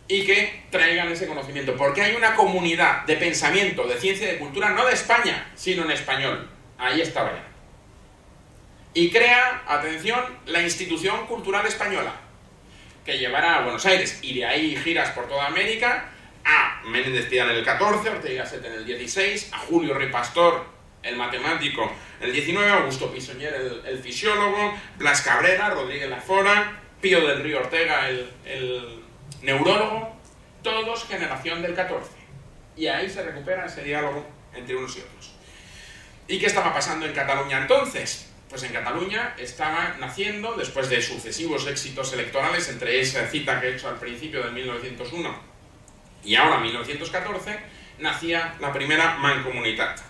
y que traigan ese conocimiento, porque hay una comunidad de pensamiento, de ciencia y de cultura, no de España, sino en español. Ahí estaba ya. Y crea, atención, la Institución Cultural Española, que llevará a Buenos Aires, y de ahí giras por toda América, a Menéndez Pidal en el 14, Ortega y Gasset en el 16, a Julio Rey Pastor, el matemático, en el 19, Augusto Pisoñer, el fisiólogo, Blas Cabrera, Rodríguez Lafora, Pío del Río Ortega, el neurólogo, todos generación del 14. Y ahí se recupera ese diálogo entre unos y otros. ¿Y qué estaba pasando en Cataluña entonces? Pues en Cataluña estaba naciendo, después de sucesivos éxitos electorales, entre esa cita que he hecho al principio de 1901 y ahora 1914, nacía la primera Mancomunitat.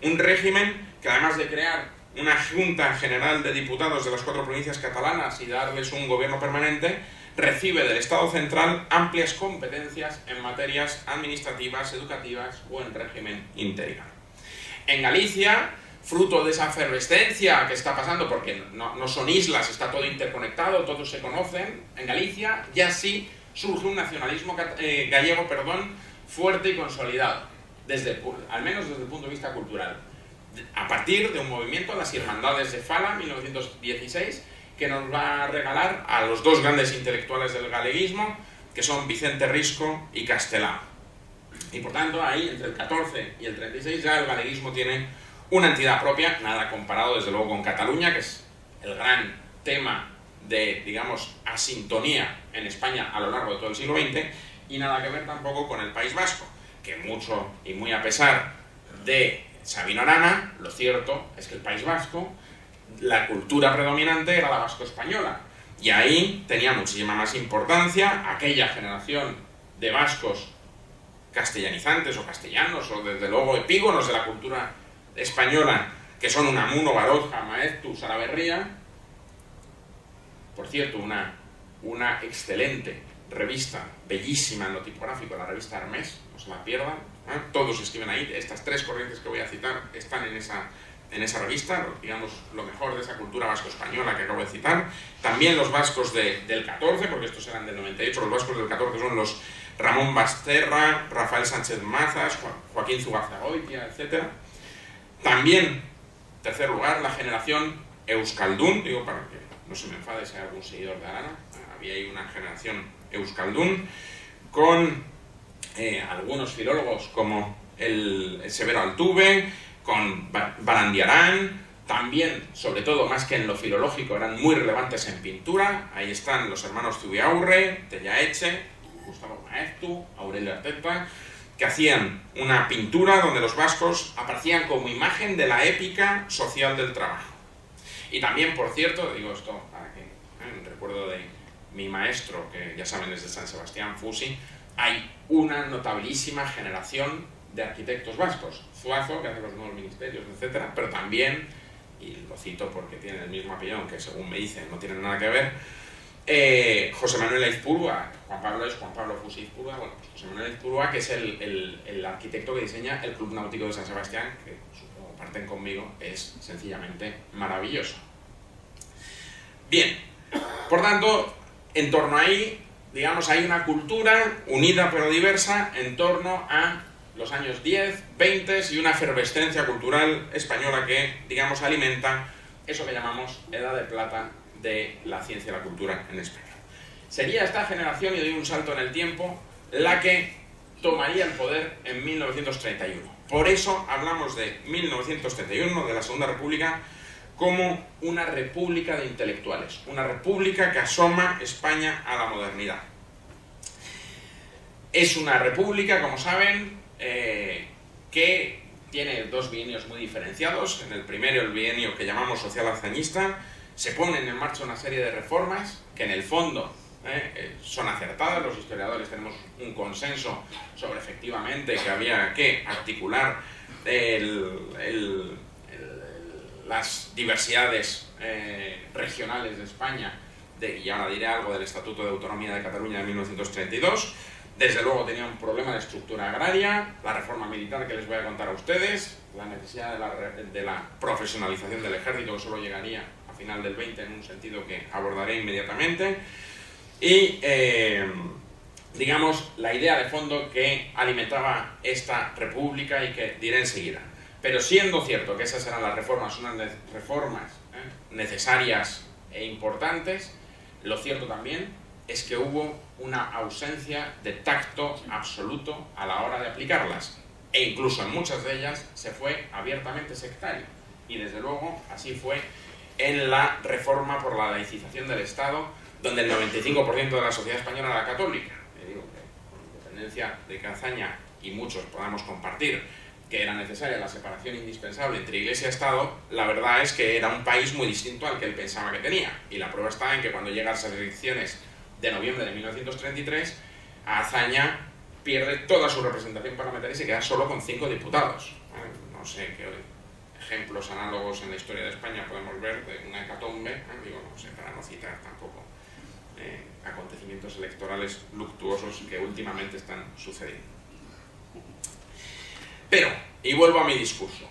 Un régimen que, además de crear una Junta General de Diputados de las 4 provincias catalanas y darles un gobierno permanente, recibe del Estado central amplias competencias en materias administrativas, educativas o en régimen interior. En Galicia, fruto de esa efervescencia que está pasando, porque no son islas, está todo interconectado, todos se conocen, en Galicia ya sí surge un nacionalismo gallego fuerte y consolidado, al menos desde el punto de vista cultural. a partir de un movimiento, las Hermandades de Fala, 1916, que nos va a regalar a los dos grandes intelectuales del galeguismo, que son Vicente Risco y Castelao. Y por tanto, ahí, entre el 14 y el 36, ya el galeguismo tiene una entidad propia, nada comparado, desde luego, con Cataluña, que es el gran tema de, digamos, asintonía en España a lo largo de todo el siglo XX, y nada que ver tampoco con el País Vasco, que mucho y muy a pesar de Sabino Arana, lo cierto es que el País Vasco, la cultura predominante era la vasco-española, y ahí tenía muchísima más importancia aquella generación de vascos castellanizantes o castellanos, o desde luego epígonos de la cultura española, que son Unamuno, Baroja, Maeztu, Salaverría. Por cierto, una excelente revista, bellísima en lo tipográfico, la revista Hermés, no se la pierdan, ¿eh? Todos escriben ahí, estas tres corrientes que voy a citar están en esa revista, digamos, lo mejor de esa cultura vasco-española que acabo de citar. También los vascos del 14, porque estos eran del 98, los vascos del 14 son los Ramón Basterra, Rafael Sánchez Mazas, Joaquín Zugazagoitia, etc. También, tercer lugar, la generación Euskaldun, digo para que no se me enfade si hay algún seguidor de Arana, había ahí una generación Euskaldun, con algunos filólogos como el Severo Altuve, con Barandiarán. También, sobre todo, más que en lo filológico, eran muy relevantes en pintura. Ahí están los hermanos Zubiaurre, Tellaeche, Gustavo Maeztu, Aurelio Arteta, que hacían una pintura donde los vascos aparecían como imagen de la épica social del trabajo. Y también, por cierto, digo esto para que recuerdo de mi maestro, que ya saben es de San Sebastián, Fusi, hay una notabilísima generación de arquitectos vascos. Zuazo, que hace los nuevos ministerios, etc., pero también, y lo cito porque tienen el mismo apellido, aunque según me dicen no tienen nada que ver, José Manuel Aizpurua. Juan Pablo es Juan Pablo Fusi Aizpurua. Bueno, pues José Manuel Aizpurua, que es el arquitecto que diseña el Club Náutico de San Sebastián, que supongo parten conmigo, es sencillamente maravilloso. Bien, por tanto, en torno a ahí, digamos, hay una cultura unida pero diversa en torno a los años 10, 20 y una efervescencia cultural española que, digamos, alimenta eso que llamamos edad de plata de la ciencia y la cultura en España. Sería esta generación, y doy un salto en el tiempo, la que tomaría el poder en 1931. Por eso hablamos de 1931, de la Segunda República, como una república de intelectuales, una república que asoma España a la modernidad. Es una república, como saben, que tiene dos bienios muy diferenciados. En el primero, el bienio que llamamos social-hazañista, se ponen en marcha una serie de reformas que en el fondo son acertadas. Los historiadores tenemos un consenso sobre efectivamente que había que articular las diversidades regionales de España, y ahora diré algo del Estatuto de Autonomía de Cataluña de 1932. Desde luego tenía un problema de estructura agraria, la reforma militar que les voy a contar a ustedes, la necesidad de la profesionalización del ejército, que solo llegaría a final del 20 en un sentido que abordaré inmediatamente, y digamos la idea de fondo que alimentaba esta república y que diré enseguida. Pero siendo cierto que esas eran las reformas, unas reformas necesarias e importantes, lo cierto también es que hubo una ausencia de tacto absoluto a la hora de aplicarlas, e incluso en muchas de ellas se fue abiertamente sectario, y desde luego así fue en la reforma por la laicización del Estado, donde el 95% de la sociedad española era católica. Digo que con independencia de que Azaña y muchos podamos compartir que era necesaria la separación indispensable entre Iglesia y Estado, la verdad es que era un país muy distinto al que él pensaba que tenía, y la prueba está en que cuando llegan las elecciones de noviembre de 1933, Azaña pierde toda su representación parlamentaria y se queda solo con 5 diputados. No sé qué ejemplos análogos en la historia de España podemos ver de una hecatombe, digo, no sé, para no citar tampoco acontecimientos electorales luctuosos que últimamente están sucediendo. Pero, y vuelvo a mi discurso,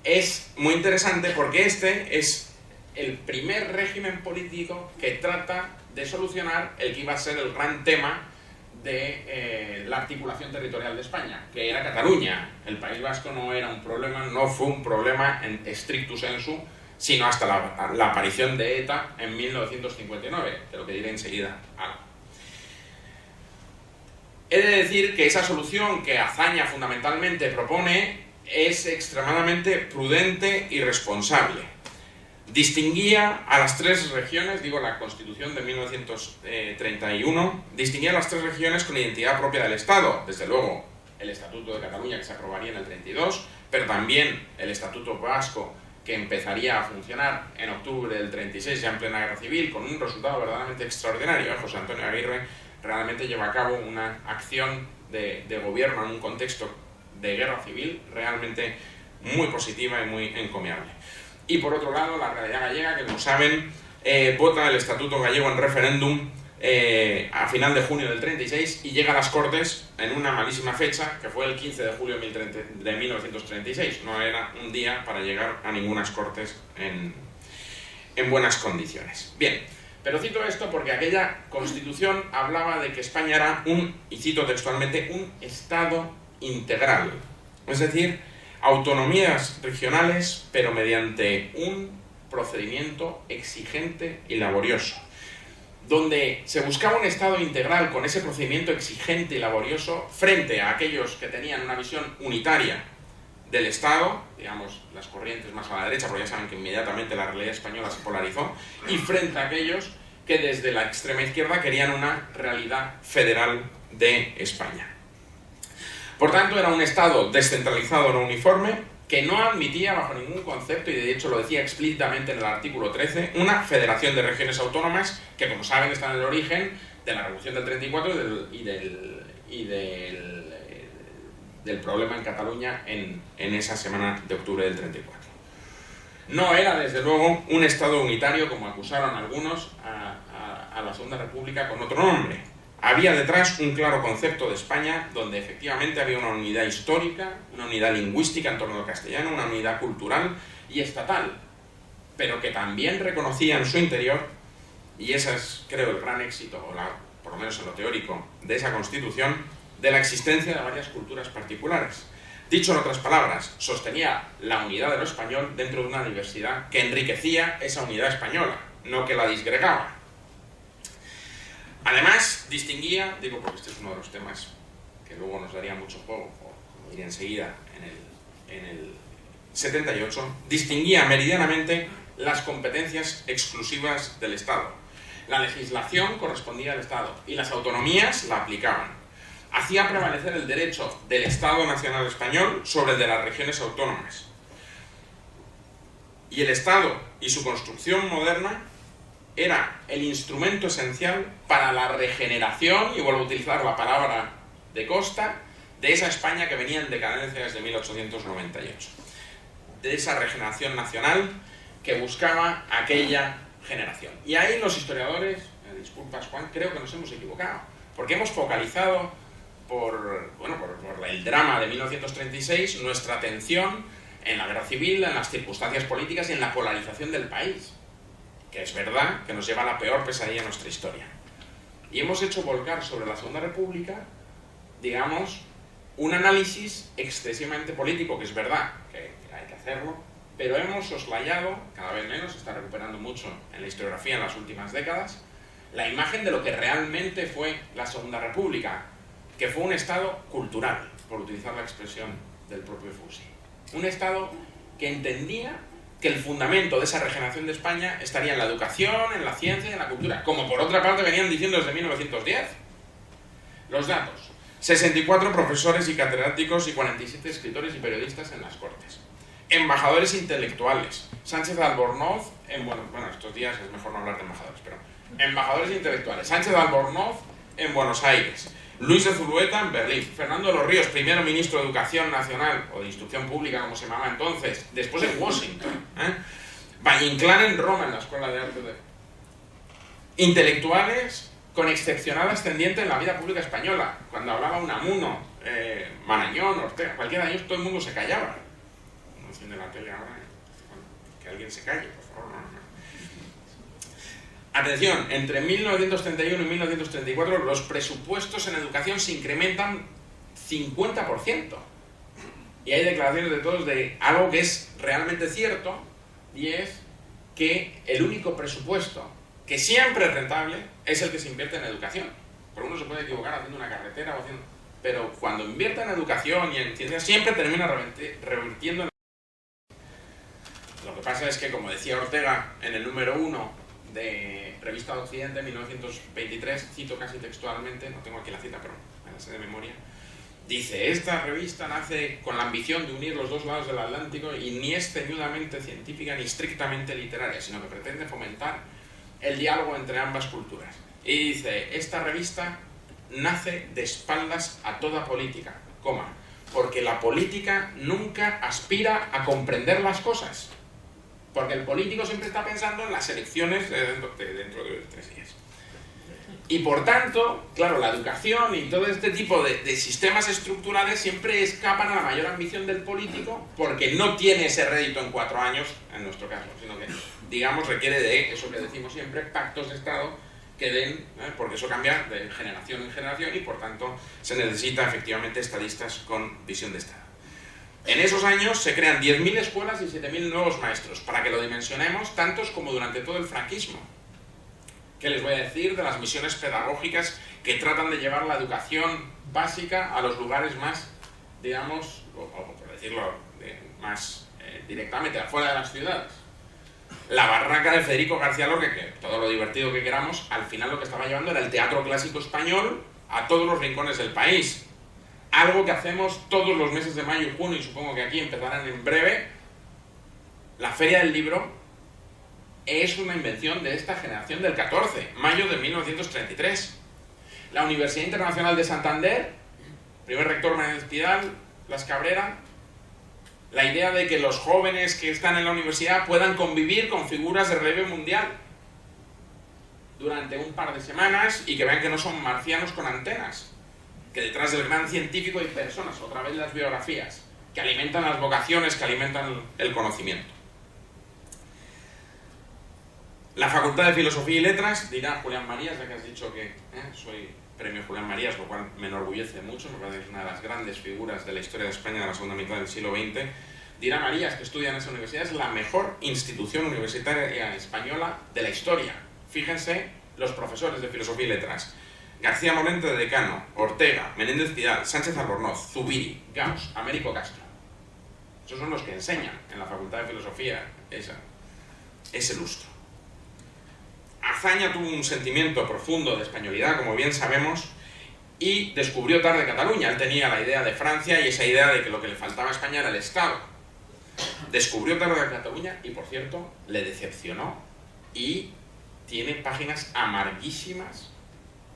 es muy interesante porque este es el primer régimen político que trata de solucionar el que iba a ser el gran tema de la articulación territorial de España, que era Cataluña. El País Vasco no era un problema, no fue un problema en stricto sensu, sino hasta la aparición de ETA en 1959, de lo que diré enseguida algo. He de decir que esa solución que Azaña fundamentalmente propone es extremadamente prudente y responsable. Distinguía a las tres regiones, digo la Constitución de 1931, distinguía a las tres regiones con identidad propia del Estado, desde luego el Estatuto de Cataluña que se aprobaría en el 32, pero también el Estatuto Vasco que empezaría a funcionar en octubre del 36 ya en plena guerra civil, con un resultado verdaderamente extraordinario. José Antonio Aguirre realmente lleva a cabo una acción de gobierno en un contexto de guerra civil realmente muy positiva y muy encomiable. Y por otro lado, la realidad gallega, que como saben, vota el Estatuto gallego en referéndum a final de junio del 36 y llega a las Cortes en una malísima fecha, que fue el 15 de julio de 1936. No era un día para llegar a ningunas Cortes en buenas condiciones. Bien, pero cito esto porque aquella Constitución hablaba de que España era y cito textualmente, un Estado integral. Es decir, autonomías regionales, pero mediante un procedimiento exigente y laborioso, donde se buscaba un Estado integral con ese procedimiento exigente y laborioso frente a aquellos que tenían una visión unitaria del Estado, digamos, las corrientes más a la derecha, porque ya saben que inmediatamente la realidad española se polarizó, y frente a aquellos que desde la extrema izquierda querían una realidad federal de España. Por tanto, era un Estado descentralizado no uniforme que no admitía bajo ningún concepto, y de hecho lo decía explícitamente en el artículo 13, una federación de regiones autónomas que, como saben, está en el origen de la Revolución del 34 y del problema en Cataluña en esa semana de octubre del 34. No era, desde luego, un Estado unitario, como acusaron algunos a la Segunda República con otro nombre. Había detrás un claro concepto de España donde efectivamente había una unidad histórica, una unidad lingüística en torno al castellano, una unidad cultural y estatal, pero que también reconocía en su interior, y ese es, creo, el gran éxito, por lo menos en lo teórico, de esa Constitución, de la existencia de varias culturas particulares. Dicho en otras palabras, sostenía la unidad de lo español dentro de una diversidad que enriquecía esa unidad española, no que la disgregaba. Además, distinguía, digo porque este es uno de los temas que luego nos daría mucho juego, como diría enseguida, en el 78, distinguía meridianamente las competencias exclusivas del Estado. La legislación correspondía al Estado y las autonomías la aplicaban. Hacía prevalecer el derecho del Estado Nacional Español sobre el de las regiones autónomas. Y el Estado y su construcción moderna era el instrumento esencial para la regeneración, y vuelvo a utilizar la palabra de Costa, de esa España que venía en decadencia desde 1898. De esa regeneración nacional que buscaba aquella generación. Y ahí los historiadores, disculpas Juan, creo que nos hemos equivocado, porque hemos focalizado por el drama de 1936 nuestra atención en la guerra civil, en las circunstancias políticas y en la polarización del país, que es verdad que nos lleva a la peor pesadilla de nuestra historia. Y hemos hecho volcar sobre la Segunda República, digamos, un análisis excesivamente político, que es verdad que hay que hacerlo, pero hemos soslayado, cada vez menos, se está recuperando mucho en la historiografía en las últimas décadas, la imagen de lo que realmente fue la Segunda República, que fue un Estado cultural, por utilizar la expresión del propio Fusi. Un Estado que entendía que el fundamento de esa regeneración de España estaría en la educación, en la ciencia y en la cultura, como por otra parte venían diciendo desde 1910. Los datos: 64 profesores y catedráticos y 47 escritores y periodistas en las Cortes. Embajadores intelectuales. Sánchez de Albornoz, estos días es mejor no hablar de embajadores, pero embajadores intelectuales. Sánchez de Albornoz en Buenos Aires. Luis de Zulueta en Berlín. Fernando de los Ríos, primero ministro de Educación Nacional, o de Instrucción Pública, como se llamaba entonces, después en Washington. Valle Inclán en Roma, en la Escuela de Arte de... Intelectuales con excepcional ascendiente en la vida pública española. Cuando hablaba Unamuno, Marañón, Ortega, cualquiera de ellos, todo el mundo se callaba. No enciende la tele ahora, que alguien se calle, por favor. No. Atención, entre 1931 y 1934 los presupuestos en educación se incrementan 50%. Y hay declaraciones de todos de algo que es realmente cierto, y es que el único presupuesto que siempre es rentable es el que se invierte en educación. Porque uno se puede equivocar haciendo una carretera o haciendo... Pero cuando invierte en educación y en ciencia siempre termina revirtiendo en... Lo que pasa es que, como decía Ortega en el número 1 de Revista de Occidente, 1923, cito casi textualmente, no tengo aquí la cita, pero me la sé de memoria, dice: esta revista nace con la ambición de unir los dos lados del Atlántico y ni es ceñudamente científica ni estrictamente literaria, sino que pretende fomentar el diálogo entre ambas culturas. Y dice: esta revista nace de espaldas a toda política, porque la política nunca aspira a comprender las cosas. Porque el político siempre está pensando en las elecciones dentro de 3 días. Y por tanto, claro, la educación y todo este tipo de sistemas estructurales siempre escapan a la mayor ambición del político, porque no tiene ese rédito en 4 años, en nuestro caso, sino que, digamos, requiere de eso que decimos siempre, pactos de Estado que den, porque eso cambia de generación en generación y por tanto se necesita efectivamente estadistas con visión de Estado. En esos años se crean 10.000 escuelas y 7.000 nuevos maestros, para que lo dimensionemos, tantos como durante todo el franquismo. ¿Qué les voy a decir de las misiones pedagógicas que tratan de llevar la educación básica a los lugares más, digamos, o por decirlo más directamente, afuera de las ciudades? La barraca de Federico García Lorca, que todo lo divertido que queramos, al final lo que estaba llevando era el teatro clásico español a todos los rincones del país. Algo que hacemos todos los meses de mayo y junio, y supongo que aquí empezarán en breve. La Feria del Libro es una invención de esta generación del 14, mayo de 1933. La Universidad Internacional de Santander, primer rector Menéndez Pidal, Las Cabrera, la idea de que los jóvenes que están en la universidad puedan convivir con figuras de relieve mundial durante un par de semanas y que vean que no son marcianos con antenas, que detrás del gran científico hay personas, otra vez las biografías, que alimentan las vocaciones, que alimentan el conocimiento. La Facultad de Filosofía y Letras, dirá Julián Marías, ya que has dicho que soy premio Julián Marías, lo cual me enorgullece mucho, me parece que es una de las grandes figuras de la historia de España de la segunda mitad del siglo XX. Dirá Marías que estudia en esa universidad, es la mejor institución universitaria española de la historia. Fíjense los profesores de Filosofía y Letras: García Morente de decano, Ortega, Menéndez Pidal, Sánchez Albornoz, Zubiri, Gauss, Américo Castro. Esos son los que enseñan en la Facultad de Filosofía ese lustro. Azaña tuvo un sentimiento profundo de españolidad, como bien sabemos, y descubrió tarde Cataluña. Él tenía la idea de Francia y esa idea de que lo que le faltaba a España era el Estado. Descubrió tarde Cataluña y, por cierto, le decepcionó y tiene páginas amarguísimas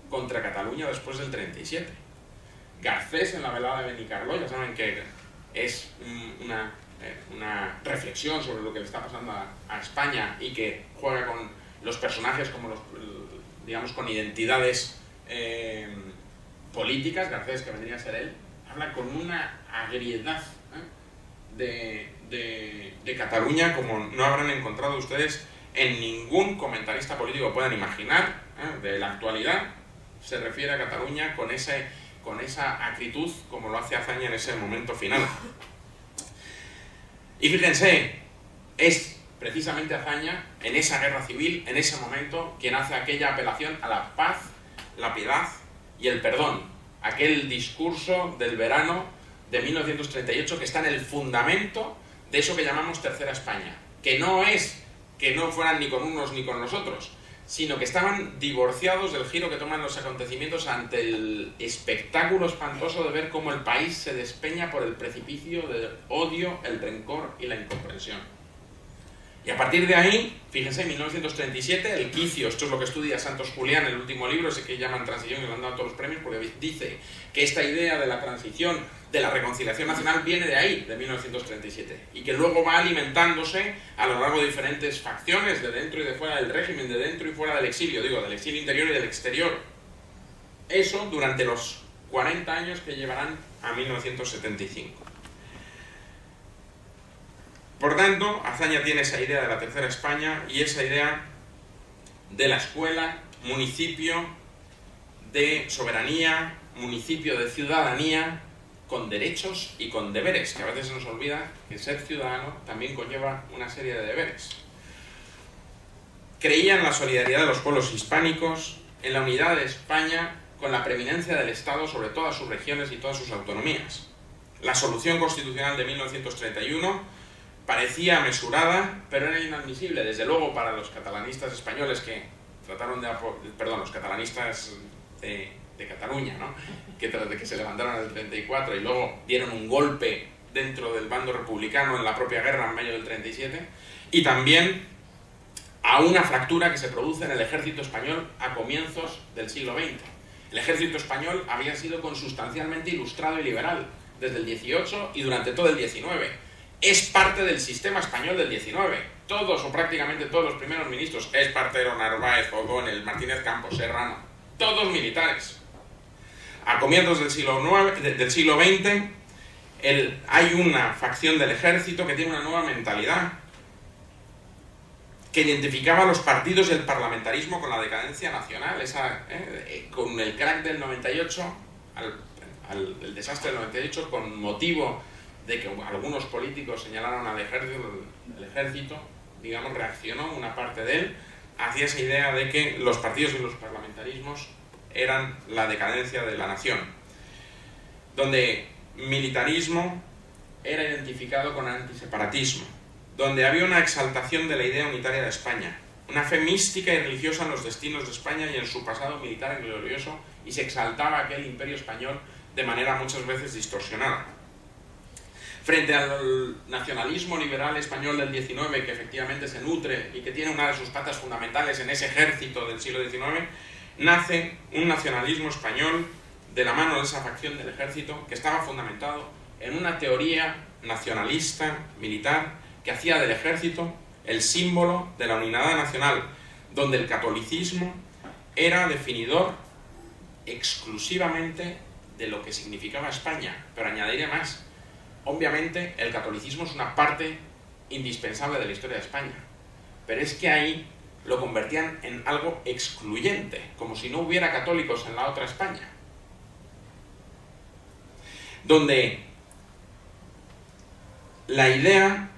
contra Cataluña después del 37. Garcés, en la velada de Benicarló, ya saben que es una reflexión sobre lo que le está pasando a España y que juega con los personajes como digamos, con identidades políticas. Garcés, que vendría a ser él, habla con una agriedad de Cataluña como no habrán encontrado ustedes en ningún comentarista político puedan imaginar de la actualidad. Se refiere a Cataluña con esa acritud como lo hace Azaña en ese momento final. Y fíjense, es precisamente Azaña, en esa guerra civil, en ese momento, quien hace aquella apelación a la paz, la piedad y el perdón. Aquel discurso del verano de 1938 que está en el fundamento de eso que llamamos Tercera España, que no es que no fueran ni con unos ni con los otros, sino que estaban divorciados del giro que toman los acontecimientos ante el espectáculo espantoso de ver cómo el país se despeña por el precipicio del odio, el rencor y la incomprensión. Y a partir de ahí, fíjense, en 1937, el quicio, esto es lo que estudia Santos Julián en el último libro, ese que llaman Transición, y le han dado todos los premios, porque dice que esta idea de la transición, de la reconciliación nacional, viene de ahí, de 1937, y que luego va alimentándose a lo largo de diferentes facciones, de dentro y de fuera del régimen, de dentro y fuera del exilio, del exilio interior y del exterior. Eso durante los 40 años que llevarán a 1975. Por tanto, Azaña tiene esa idea de la Tercera España y esa idea de la escuela, municipio de soberanía, municipio de ciudadanía, con derechos y con deberes, que a veces se nos olvida que ser ciudadano también conlleva una serie de deberes. Creía en la solidaridad de los pueblos hispánicos, en la unidad de España, con la preeminencia del Estado sobre todas sus regiones y todas sus autonomías. La solución constitucional de 1931 parecía mesurada, pero era inadmisible, desde luego para los catalanistas españoles que trataron de... Perdón, los catalanistas de Cataluña, ¿no? que se levantaron en el 34 y luego dieron un golpe dentro del bando republicano en la propia guerra en mayo del 37, y también a una fractura que se produce en el ejército español a comienzos del siglo XX. El ejército español había sido consustancialmente ilustrado y liberal desde el 18 y durante todo el 19. Es parte del sistema español del 19. Todos o prácticamente todos los primeros ministros, Espartero, Narváez, O'Donnell, Martínez Campos, Serrano, todos militares. A comienzos del siglo XX hay una facción del ejército que tiene una nueva mentalidad, que identificaba los partidos y el parlamentarismo con la decadencia nacional, con el crack del 98, el desastre del 98, con motivo de que algunos políticos señalaron al ejército, el ejército, digamos, reaccionó una parte de él hacia esa idea de que los partidos y los parlamentarismos eran la decadencia de la nación, donde militarismo era identificado con antiseparatismo, donde había una exaltación de la idea unitaria de España, una fe mística y religiosa en los destinos de España y en su pasado militar glorioso, y se exaltaba aquel imperio español de manera muchas veces distorsionada. Frente al nacionalismo liberal español del XIX, que efectivamente se nutre y que tiene una de sus patas fundamentales en ese ejército del siglo XIX, nace un nacionalismo español de la mano de esa facción del ejército que estaba fundamentado en una teoría nacionalista, militar, que hacía del ejército el símbolo de la unidad nacional, donde el catolicismo era definidor exclusivamente de lo que significaba España. Pero añadiré más, obviamente el catolicismo es una parte indispensable de la historia de España, pero es que ahí lo convertían en algo excluyente, como si no hubiera católicos en la otra España, donde la idea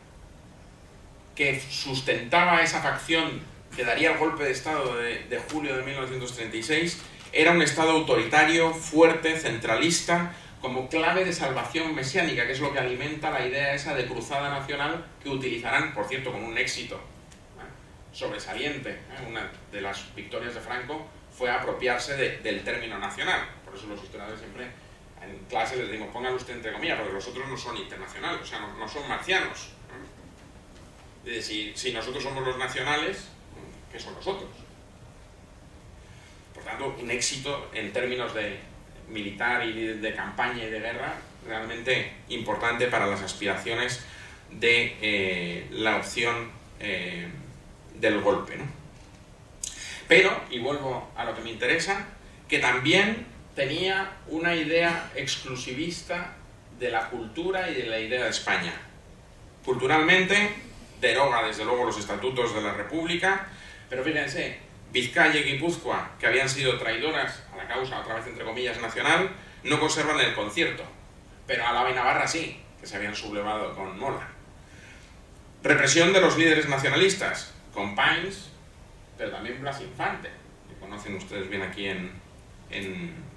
que sustentaba esa facción que daría el golpe de Estado de julio de 1936 era un Estado autoritario, fuerte, centralista, como clave de salvación mesiánica, que es lo que alimenta la idea esa de cruzada nacional que utilizarán, por cierto, con un éxito sobresaliente. Una de las victorias de Franco fue apropiarse del término nacional. Por eso los historiadores siempre en clase les digo, póngalo usted entre comillas, porque los otros no son internacionales, o sea, no son marcianos. Si nosotros somos los nacionales, ¿qué son los otros? Por tanto, un éxito en términos de militar y de campaña y de guerra realmente importante para las aspiraciones de la opción del golpe, ¿no? Pero, y vuelvo a lo que me interesa, que también tenía una idea exclusivista de la cultura y de la idea de España. Culturalmente, deroga desde luego los estatutos de la República, pero fíjense, Vizcaya y Guipúzcoa, que habían sido traidoras a la causa, otra vez entre comillas, nacional, no conservan el concierto, pero Álava y Navarra sí, que se habían sublevado con Mola. Represión de los líderes nacionalistas, con Pains, pero también Blas Infante, que conocen ustedes bien aquí en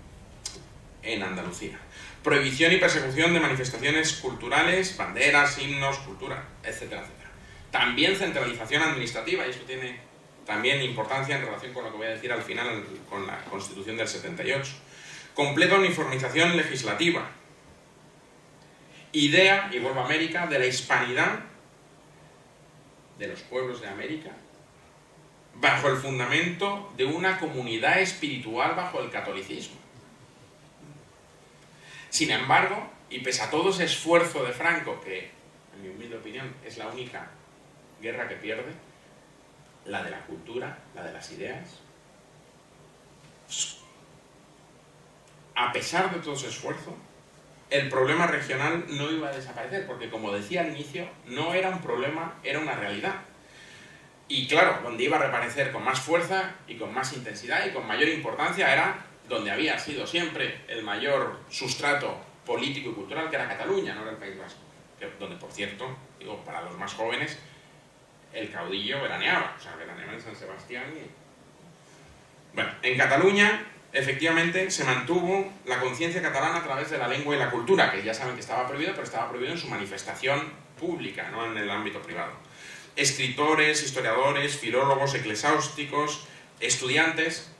Andalucía. Prohibición y persecución de manifestaciones culturales, banderas, himnos, cultura, etcétera, etcétera. También centralización administrativa, y esto tiene también importancia en relación con lo que voy a decir al final con la Constitución del 78. Completa uniformización legislativa. Idea, y vuelvo a América, de la hispanidad de los pueblos de América bajo el fundamento de una comunidad espiritual bajo el catolicismo. Sin embargo, y pese a todo ese esfuerzo de Franco, que en mi humilde opinión es la única guerra que pierde, la de la cultura, la de las ideas, a pesar de todo ese esfuerzo, el problema regional no iba a desaparecer, porque como decía al inicio, no era un problema, era una realidad. Y claro, donde iba a reaparecer con más fuerza y con más intensidad y con mayor importancia era donde había sido siempre el mayor sustrato político y cultural, que era Cataluña, no era el País Vasco. Donde, por cierto, digo, para los más jóvenes, el caudillo veraneaba, o sea, veraneaba en San Sebastián. Bueno, en Cataluña, efectivamente, se mantuvo la conciencia catalana a través de la lengua y la cultura, que ya saben que estaba prohibido, pero estaba prohibido en su manifestación pública, no en el ámbito privado. Escritores, historiadores, filólogos, eclesiásticos, estudiantes,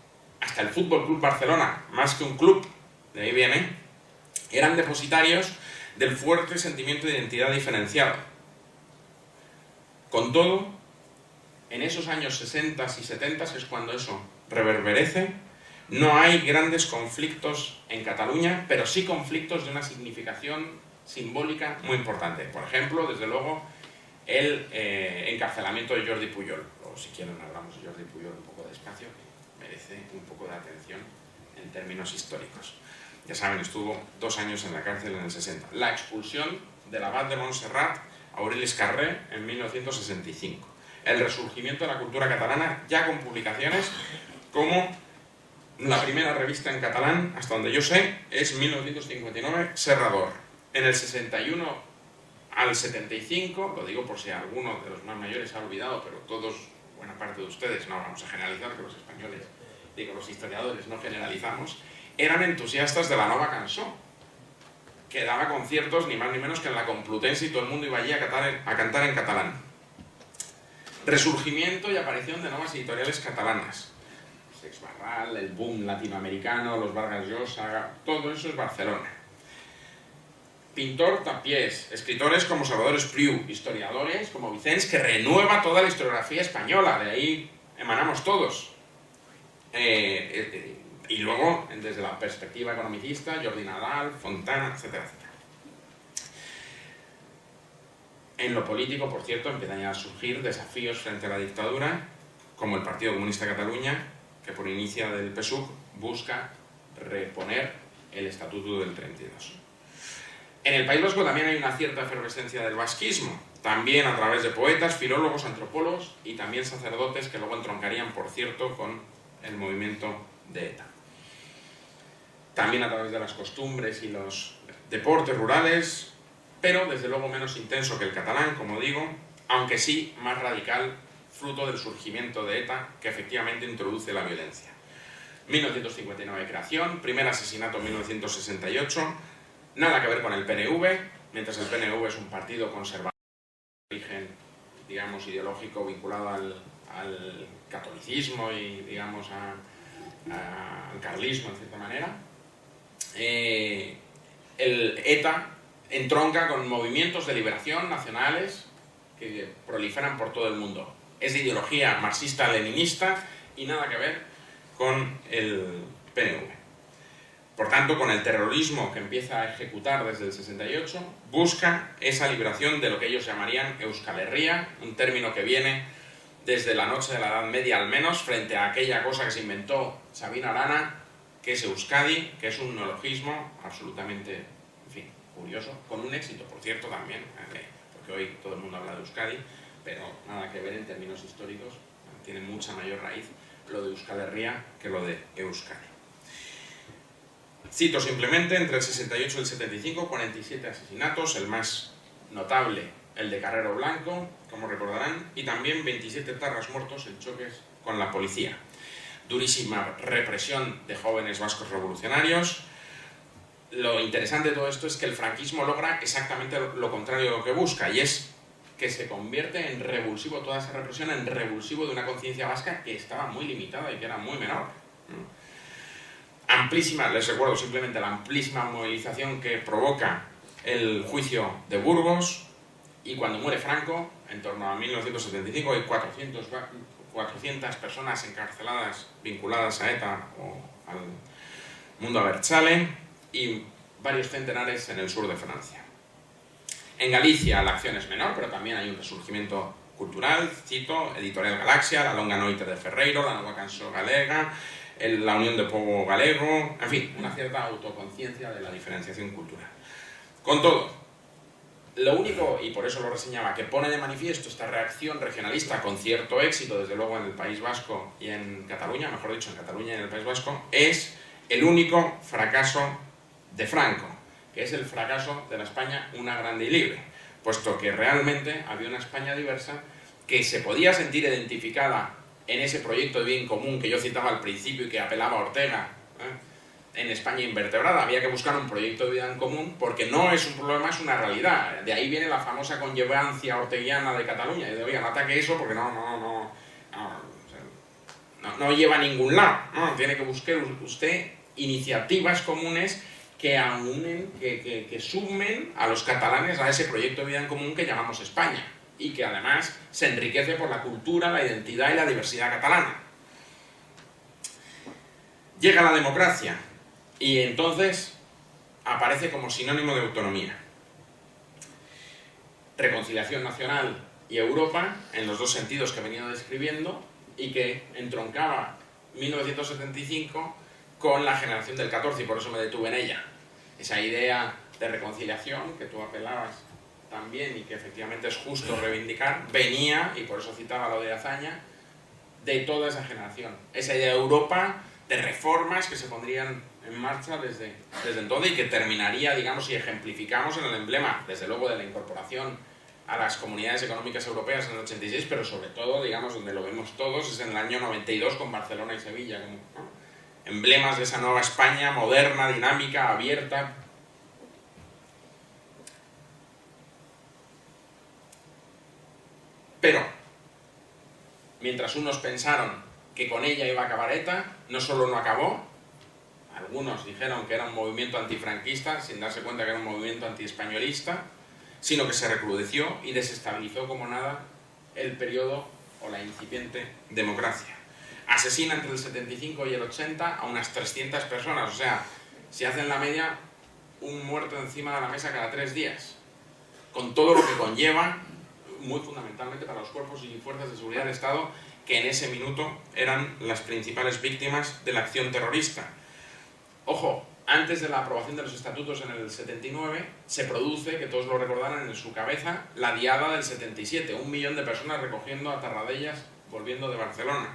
hasta el Fútbol Club Barcelona, más que un club, de ahí viene, eran depositarios del fuerte sentimiento de identidad diferenciada. Con todo, en esos años 60 y 70 es cuando eso reverberece. No hay grandes conflictos en Cataluña, pero sí conflictos de una significación simbólica muy importante. Por ejemplo, desde luego, el encarcelamiento de Jordi Pujol. O si quieren hablamos de Jordi Pujol un poco despacio, que merece un poco de atención en términos históricos. Ya saben, estuvo 2 años en la cárcel en el 60. La expulsión del abad de Montserrat, Aureli Carré, en 1965. El resurgimiento de la cultura catalana, ya con publicaciones como la primera revista en catalán, hasta donde yo sé, es 1959, Serrador. En el 61 al 75, lo digo por si alguno de los más mayores se ha olvidado, pero todos, buena parte de ustedes, no vamos a generalizar, que los españoles, digo, los historiadores no generalizamos, eran entusiastas de la Nova Cançó, que daba conciertos ni más ni menos que en la Complutense y todo el mundo iba allí a cantar en catalán. Resurgimiento y aparición de nuevas editoriales catalanas. Sex Barral, el boom latinoamericano, los Vargas Llosa, todo eso es Barcelona. Pintor Tapiés, escritores como Salvador Espriu, historiadores como Vicens, que renueva toda la historiografía española, de ahí emanamos todos. Y luego, desde la perspectiva economicista, Jordi Nadal, Fontana, etcétera, etcétera. En lo político, por cierto, empiezan a surgir desafíos frente a la dictadura, como el Partido Comunista de Cataluña, que por inicia del PSUV busca reponer el Estatuto del 32. En el País Vasco también hay una cierta efervescencia del vasquismo, también a través de poetas, filólogos, antropólogos y también sacerdotes que luego entroncarían, por cierto, con el movimiento de ETA. También a través de las costumbres y los deportes rurales, pero desde luego menos intenso que el catalán, como digo, aunque sí más radical, fruto del surgimiento de ETA, que efectivamente introduce la violencia. 1959 creación, primer asesinato en 1968, nada que ver con el PNV, mientras el PNV es un partido conservador de origen, digamos, ideológico vinculado al catolicismo y, digamos, al carlismo, en cierta manera. El ETA entronca con movimientos de liberación nacionales que proliferan por todo el mundo. Es de ideología marxista-leninista y nada que ver con el PNV. Por tanto, con el terrorismo que empieza a ejecutar desde el 68, busca esa liberación de lo que ellos llamarían Euskal Herria, un término que viene desde la noche de la Edad Media al menos, frente a aquella cosa que se inventó Sabino Arana, que es Euskadi, que es un neologismo absolutamente, en fin, curioso, con un éxito, por cierto, también, porque hoy todo el mundo habla de Euskadi, pero nada que ver en términos históricos, tiene mucha mayor raíz lo de Euskal Herria que lo de Euskadi. Cito simplemente, entre el 68 y el 75, 47 asesinatos, el más notable, el de Carrero Blanco, como recordarán, y también 27 etarras muertos en choques con la policía. Durísima represión de jóvenes vascos revolucionarios. Lo interesante de todo esto es que el franquismo logra exactamente lo contrario de lo que busca, y es que se convierte en revulsivo, toda esa represión en revulsivo de una conciencia vasca que estaba muy limitada y que era muy menor. Amplísima, les recuerdo simplemente la amplísima movilización que provoca el juicio de Burgos, y cuando muere Franco, en torno a 1975, hay 400 personas encarceladas vinculadas a ETA o al mundo Abertzale y varios centenares en el sur de Francia. En Galicia la acción es menor, pero también hay un resurgimiento cultural, cito, Editorial Galaxia, La Longa Noite de Ferreiro, La Nova Cançó Galega, la Unión de Povo Galego, en fin, una cierta autoconciencia de la diferenciación cultural. Con todo, Lo único, y por eso lo reseñaba, que pone de manifiesto esta reacción regionalista con cierto éxito, desde luego en el País Vasco y en Cataluña, mejor dicho, en Cataluña y en el País Vasco, es el único fracaso de Franco, que es el fracaso de la España una grande y libre, puesto que realmente había una España diversa que se podía sentir identificada en ese proyecto de bien común que yo citaba al principio y que apelaba a Ortega, en España invertebrada. Había que buscar un proyecto de vida en común porque no es un problema, es una realidad. De ahí viene la famosa conllevancia orteguiana de Cataluña. Y de, oiga, no ataque eso porque no lleva a ningún lado, ¿no? Tiene que buscar usted iniciativas comunes que aunen, que sumen a los catalanes a ese proyecto de vida en común que llamamos España y que además se enriquece por la cultura, la identidad y la diversidad catalana. Llega la democracia y entonces aparece como sinónimo de autonomía. Reconciliación nacional y Europa, en los dos sentidos que he venido describiendo, y que entroncaba 1975 con la generación del 14, y por eso me detuve en ella. Esa idea de reconciliación que tú apelabas también y que efectivamente es justo reivindicar, venía, y por eso citaba lo de Azaña, de toda esa generación. Esa idea de Europa, de reformas que se pondrían en marcha desde entonces y que terminaría, digamos, si ejemplificamos en el emblema, desde luego, de la incorporación a las comunidades económicas europeas en el 86, pero sobre todo, digamos, donde lo vemos todos, es en el año 92 con Barcelona y Sevilla, como, ¿no? Emblemas de esa nueva España moderna, dinámica, abierta. Pero, mientras unos pensaron que con ella iba a acabar ETA, no solo no acabó, algunos dijeron que era un movimiento antifranquista, sin darse cuenta que era un movimiento antiespañolista, sino que se recrudeció y desestabilizó como nada el periodo o la incipiente democracia. Asesina entre el 75 y el 80 a unas 300 personas, o sea, si hacen la media, un muerto encima de la mesa cada 3 días, con todo lo que conlleva, muy fundamentalmente para los cuerpos y fuerzas de seguridad del Estado, que en ese minuto eran las principales víctimas de la acción terrorista. Ojo, antes de la aprobación de los estatutos en el 79, se produce, que todos lo recordarán en su cabeza, la Diada del 77, 1 millón de personas recogiendo a Tarradellas volviendo de Barcelona.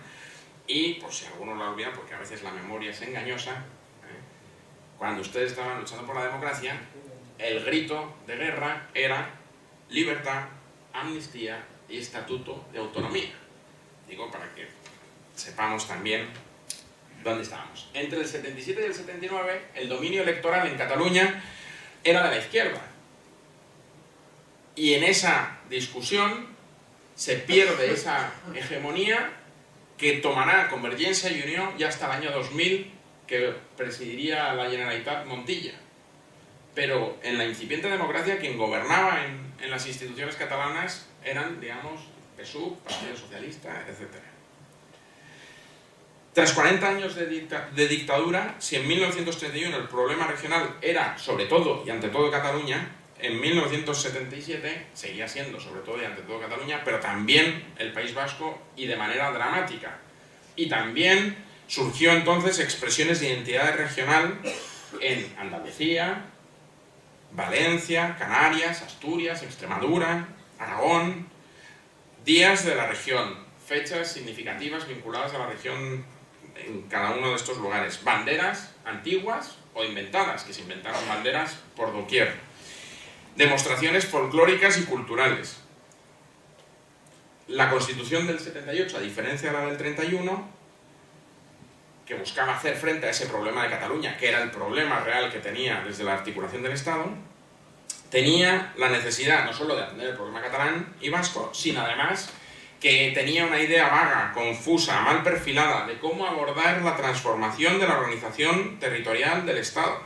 Y, por si alguno lo olvida, porque a veces la memoria es engañosa, cuando ustedes estaban luchando por la democracia, el grito de guerra era libertad, amnistía y estatuto de autonomía. Digo, para que sepamos también dónde estábamos. Entre el 77 y el 79, el dominio electoral en Cataluña era de la izquierda. Y en esa discusión se pierde esa hegemonía que tomará Convergencia y Unió ya hasta el año 2000, que presidiría la Generalitat Montilla. Pero en la incipiente democracia quien gobernaba en las instituciones catalanas eran, digamos, PSUV, Partido Socialista, etc. Tras 40 años de dictadura, si en 1931 el problema regional era sobre todo y ante todo Cataluña, en 1977 seguía siendo sobre todo y ante todo Cataluña, pero también el País Vasco y de manera dramática. Y también surgió entonces expresiones de identidad regional en Andalucía, Valencia, Canarias, Asturias, Extremadura, Aragón, días de la región, fechas significativas vinculadas a la región en cada uno de estos lugares, banderas antiguas o inventadas, que se inventaron banderas por doquier, demostraciones folclóricas y culturales. La Constitución del 78, a diferencia de la del 31, que buscaba hacer frente a ese problema de Cataluña, que era el problema real que tenía desde la articulación del Estado, tenía la necesidad no solo de atender el problema catalán y vasco, sino además que tenía una idea vaga, confusa, mal perfilada de cómo abordar la transformación de la organización territorial del Estado.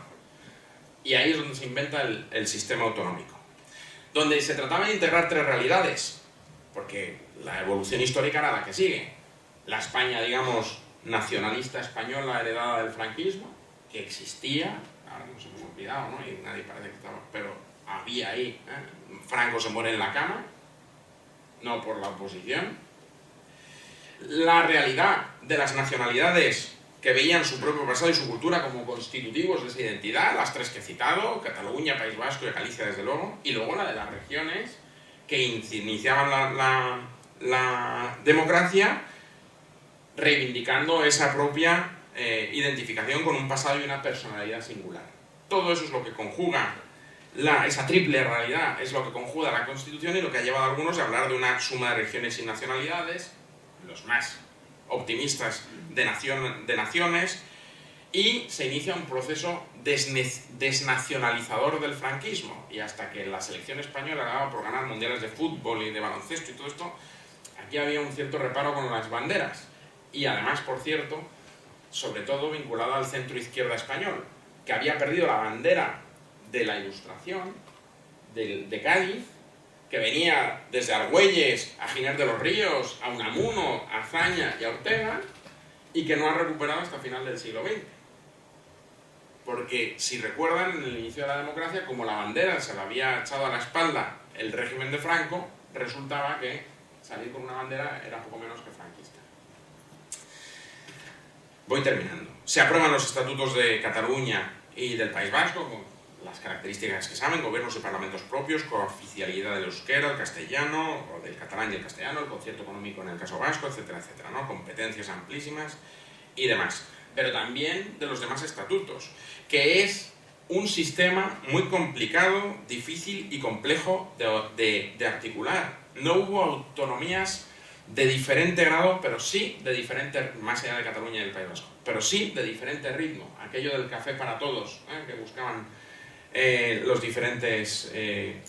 Y ahí es donde se inventa el sistema autonómico, donde se trataba de integrar 3 realidades, porque la evolución histórica era la que sigue. La España, digamos, nacionalista española heredada del franquismo, que existía, ahora nos hemos olvidado, ¿no? Y nadie parece que estaba, pero había ahí, Franco se muere en la cama, no por la oposición. La realidad de las nacionalidades que veían su propio pasado y su cultura como constitutivos de esa identidad, las tres que he citado, Cataluña, País Vasco y Galicia desde luego, y luego la de las regiones que iniciaban la democracia, reivindicando esa propia identificación con un pasado y una personalidad singular. Todo eso es lo que conjuga esa triple realidad, es lo que conjuga la Constitución y lo que ha llevado a algunos a hablar de una suma de regiones y nacionalidades, los más optimistas de naciones, y se inicia un proceso desnacionalizador del franquismo, y hasta que la selección española daba por ganar mundiales de fútbol y de baloncesto y todo esto, aquí había un cierto reparo con las banderas, y además, por cierto, sobre todo vinculado al centro izquierda español, que había perdido la bandera de la Ilustración, de Cádiz, que venía desde Argüelles a Giner de los Ríos, a Unamuno, a Azaña y a Ortega, y que no ha recuperado hasta final del siglo XX. Porque, si recuerdan, en el inicio de la democracia, como la bandera se la había echado a la espalda el régimen de Franco, resultaba que salir con una bandera era poco menos que franquista. Voy terminando. Se aprueban los estatutos de Cataluña y del País Vasco, con las características que saben: gobiernos y parlamentos propios, cooficialidad del euskera, el castellano, o del catalán y el castellano, el concierto económico en el caso vasco, etcétera, etcétera, ¿no? Competencias amplísimas y demás. Pero también de los demás estatutos, que es un sistema muy complicado, difícil y complejo de articular. No hubo autonomías de diferente grado, pero sí de diferente, más allá de Cataluña y del País Vasco, pero sí de diferente ritmo. Aquello del café para todos, que buscaban los diferentes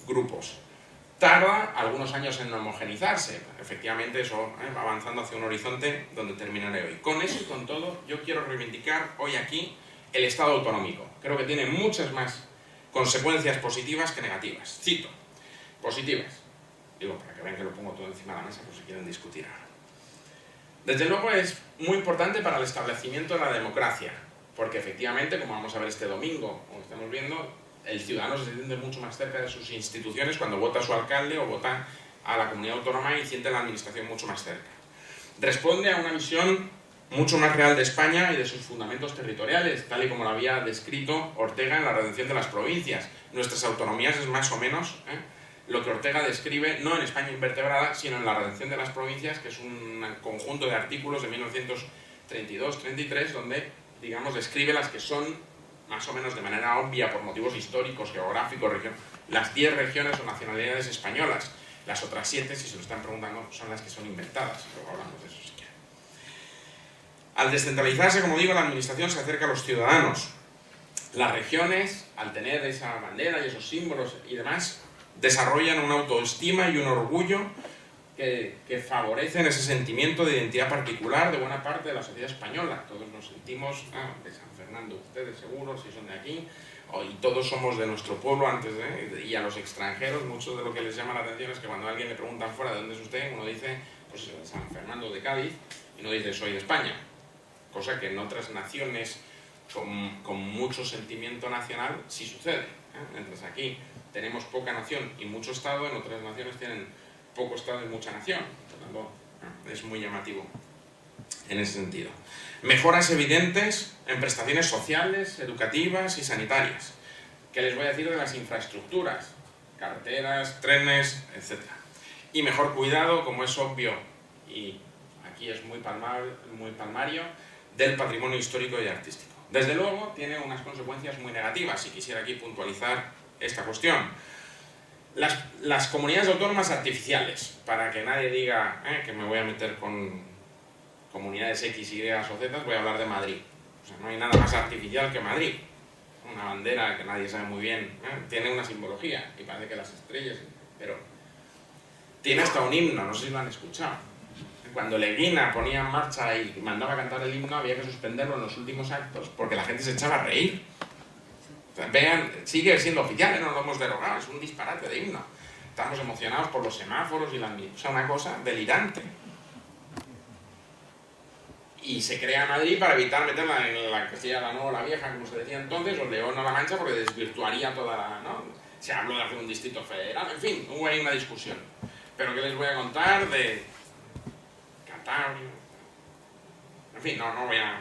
grupos. Tarda algunos años en homogenizarse. Efectivamente, eso va avanzando hacia un horizonte donde terminaré hoy. Con eso y con todo, yo quiero reivindicar hoy aquí el Estado autonómico. Creo que tiene muchas más consecuencias positivas que negativas. Cito: positivas. Digo, para que vean que lo pongo todo encima de la mesa por si quieren discutir ahora. Desde luego es muy importante para el establecimiento de la democracia, porque efectivamente, como vamos a ver este domingo, como estamos viendo, el ciudadano se siente mucho más cerca de sus instituciones cuando vota a su alcalde o vota a la comunidad autónoma y siente la administración mucho más cerca. Responde a una visión mucho más real de España y de sus fundamentos territoriales, tal y como lo había descrito Ortega en La redención de las provincias. Nuestras autonomías es más o menos lo que Ortega describe, no en España invertebrada, sino en La redención de las provincias, que es un conjunto de artículos de 1932-33, donde, digamos, describe las que son, más o menos de manera obvia, por motivos históricos, geográficos, las 10 regiones o nacionalidades españolas. Las otras 7, si se lo están preguntando, son las que son inventadas. Luego hablamos de eso si quieren. Al descentralizarse, como digo, la administración se acerca a los ciudadanos. Las regiones, al tener esa bandera y esos símbolos y demás, desarrollan una autoestima y un orgullo que favorecen ese sentimiento de identidad particular de buena parte de la sociedad española. Todos nos sentimos de San Fernando, ustedes seguro, si son de aquí, y todos somos de nuestro pueblo antes y a los extranjeros, mucho de lo que les llama la atención es que cuando a alguien le preguntan fuera de dónde es usted, uno dice, pues de San Fernando de Cádiz, y no dice soy de España, cosa que en otras naciones con mucho sentimiento nacional sí sucede. Mientras aquí tenemos poca nación y mucho Estado, en otras naciones tienen poco Estado y mucha nación. Por lo tanto, es muy llamativo en ese sentido. Mejoras evidentes en prestaciones sociales, educativas y sanitarias. ¿Qué les voy a decir de las infraestructuras? Carreteras, trenes, etc. Y mejor cuidado, como es obvio, y aquí es muy palmario, del patrimonio histórico y artístico. Desde luego, tiene unas consecuencias muy negativas, y quisiera aquí puntualizar esta cuestión. Las comunidades autónomas artificiales, para que nadie diga que me voy a meter con comunidades X, Y o Z, voy a hablar de Madrid. O sea, no hay nada más artificial que Madrid. Una bandera que nadie sabe muy bien, tiene una simbología, y parece que las estrellas, pero tiene hasta un himno, no sé si lo han escuchado. Cuando Leguina ponía en marcha y mandaba a cantar el himno, había que suspenderlo en los últimos actos porque la gente se echaba a reír. O sea, vean, sigue siendo oficial, no lo hemos derogado, es un disparate de himno. Estamos emocionados por los semáforos y la... O sea, una cosa delirante. Y se crea Madrid para evitar meterla en la Castilla la Nueva o la Vieja, como se decía entonces, o León o La Mancha, porque desvirtuaría toda la... ¿no? Se habló de hacer un distrito federal, en fin, hubo ahí una discusión. Pero ¿qué les voy a contar de Cantabria? En fin, no voy a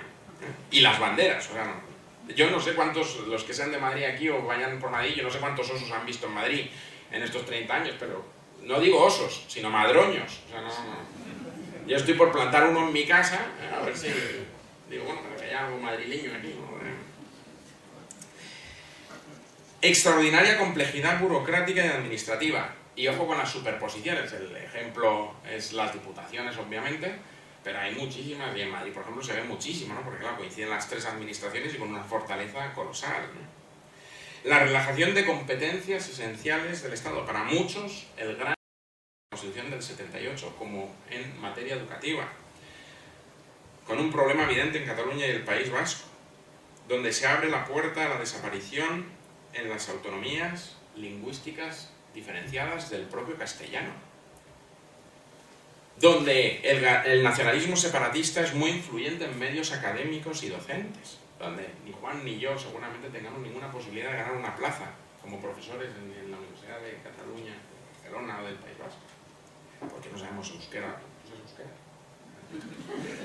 Y las banderas, o sea, no. Yo no sé cuántos, los que sean de Madrid aquí o vayan por Madrid, yo no sé cuántos osos han visto en Madrid en estos 30 años, pero no digo osos, sino madroños. O sea, no. Yo estoy por plantar uno en mi casa, a ver si... Digo, bueno, pero que haya algo madrileño aquí, ¿no? Extraordinaria complejidad burocrática y administrativa. Y ojo con las superposiciones. El ejemplo es las diputaciones, obviamente, pero hay muchísimas, y en Madrid, por ejemplo, se ve muchísimo, ¿no? Porque claro, coinciden las tres administraciones y con una fortaleza colosal, ¿no? La relajación de competencias esenciales del Estado. Para muchos, el gran... Constitución del 78, como en materia educativa, con un problema evidente en Cataluña y el País Vasco, donde se abre la puerta a la desaparición en las autonomías lingüísticas diferenciadas del propio castellano, donde el nacionalismo separatista es muy influyente en medios académicos y docentes, donde ni Juan ni yo seguramente tengamos ninguna posibilidad de ganar una plaza como profesores en la Universidad de Cataluña, de Barcelona o del País Vasco, porque no sabemos euskera. ¿No sabes euskera?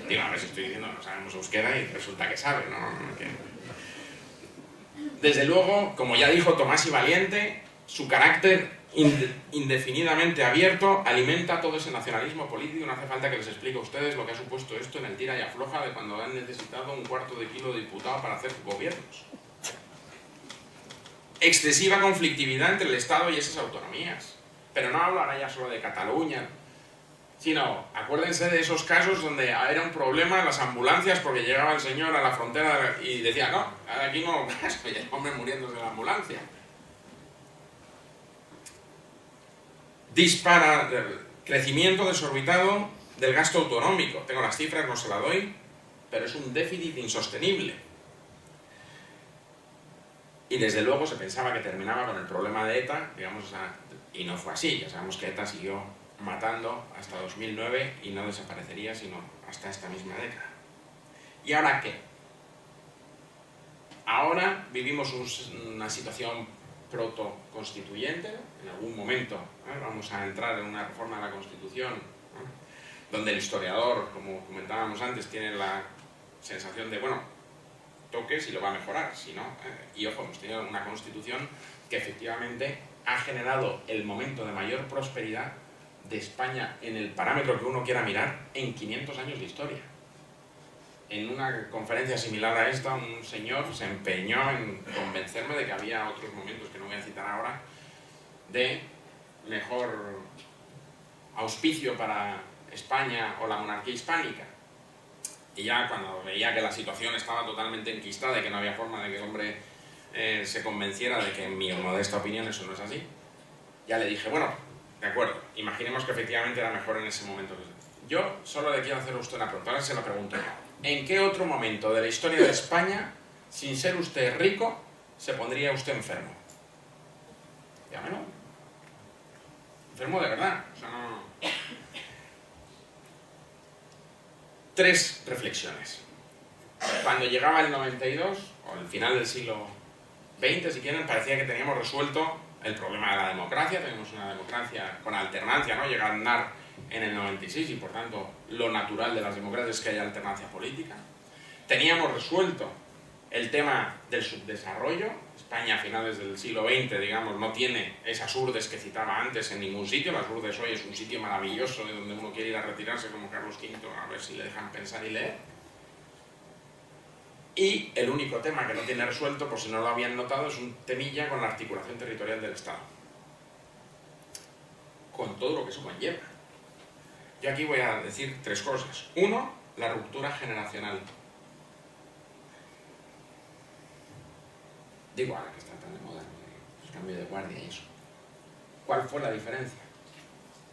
Digo, a ver si estoy diciendo no sabemos euskera y resulta que sabe, ¿no? Desde luego, como ya dijo Tomás y Valiente, su carácter indefinidamente abierto alimenta todo ese nacionalismo político. No hace falta que les explique a ustedes lo que ha supuesto esto en el tira y afloja de cuando han necesitado un cuarto de kilo de diputado para hacer gobiernos. Excesiva conflictividad entre el Estado y esas autonomías. Pero no hablo ahora ya solo de Cataluña, sino acuérdense de esos casos donde era un problema las ambulancias porque llegaba el señor a la frontera y decía, no, aquí no, y el hombre muriéndose de la ambulancia. Crecimiento desorbitado del gasto autonómico. Tengo las cifras, no se las doy, pero es un déficit insostenible. Y desde luego se pensaba que terminaba con el problema de ETA, digamos, y no fue así. Ya sabemos que ETA siguió matando hasta 2009 y no desaparecería sino hasta esta misma década. ¿Y ahora qué? Ahora vivimos una situación protoconstituyente, en algún momento vamos a entrar en una reforma de la Constitución, donde el historiador, como comentábamos antes, tiene la sensación de, bueno, toque si lo va a mejorar, si no, y ojo, hemos tenido una Constitución que efectivamente ha generado el momento de mayor prosperidad de España en el parámetro que uno quiera mirar en 500 años de historia. En una conferencia similar a esta, un señor se empeñó en convencerme de que había otros momentos que no voy a citar ahora de mejor auspicio para España o la monarquía hispánica. Y ya cuando veía que la situación estaba totalmente enquistada y que no había forma de que el hombre se convenciera de que en mi modesta opinión eso no es así, ya le dije, bueno, de acuerdo, imaginemos que efectivamente era mejor en ese momento. Yo solo le quiero hacer a usted una pregunta, ahora se la pregunto yo. ¿En qué otro momento de la historia de España, sin ser usted rico, se pondría usted enfermo? Dígamelo. Enfermo de verdad. O sea, no... 3 reflexiones. Cuando llegaba el 92, o el final del siglo XX, si quieren, parecía que teníamos resuelto el problema de la democracia. Tenemos una democracia con alternancia, ¿no? Llega a Aznar en el 96 y por tanto lo natural de las democracias es que haya alternancia política. Teníamos resuelto el tema del subdesarrollo. España a finales del siglo XX, digamos, no tiene esas urdes que citaba antes en ningún sitio. Las urdes hoy es un sitio maravilloso de donde uno quiere ir a retirarse como Carlos V, a ver si le dejan pensar y leer. Y el único tema que no tiene resuelto, por si no lo habían notado, es un temilla con la articulación territorial del Estado. Con todo lo que eso conlleva. Yo aquí voy a decir 3 cosas. 1, la ruptura generacional. Digo, ahora que está tan de moda el cambio de guardia y eso. ¿Cuál fue la diferencia?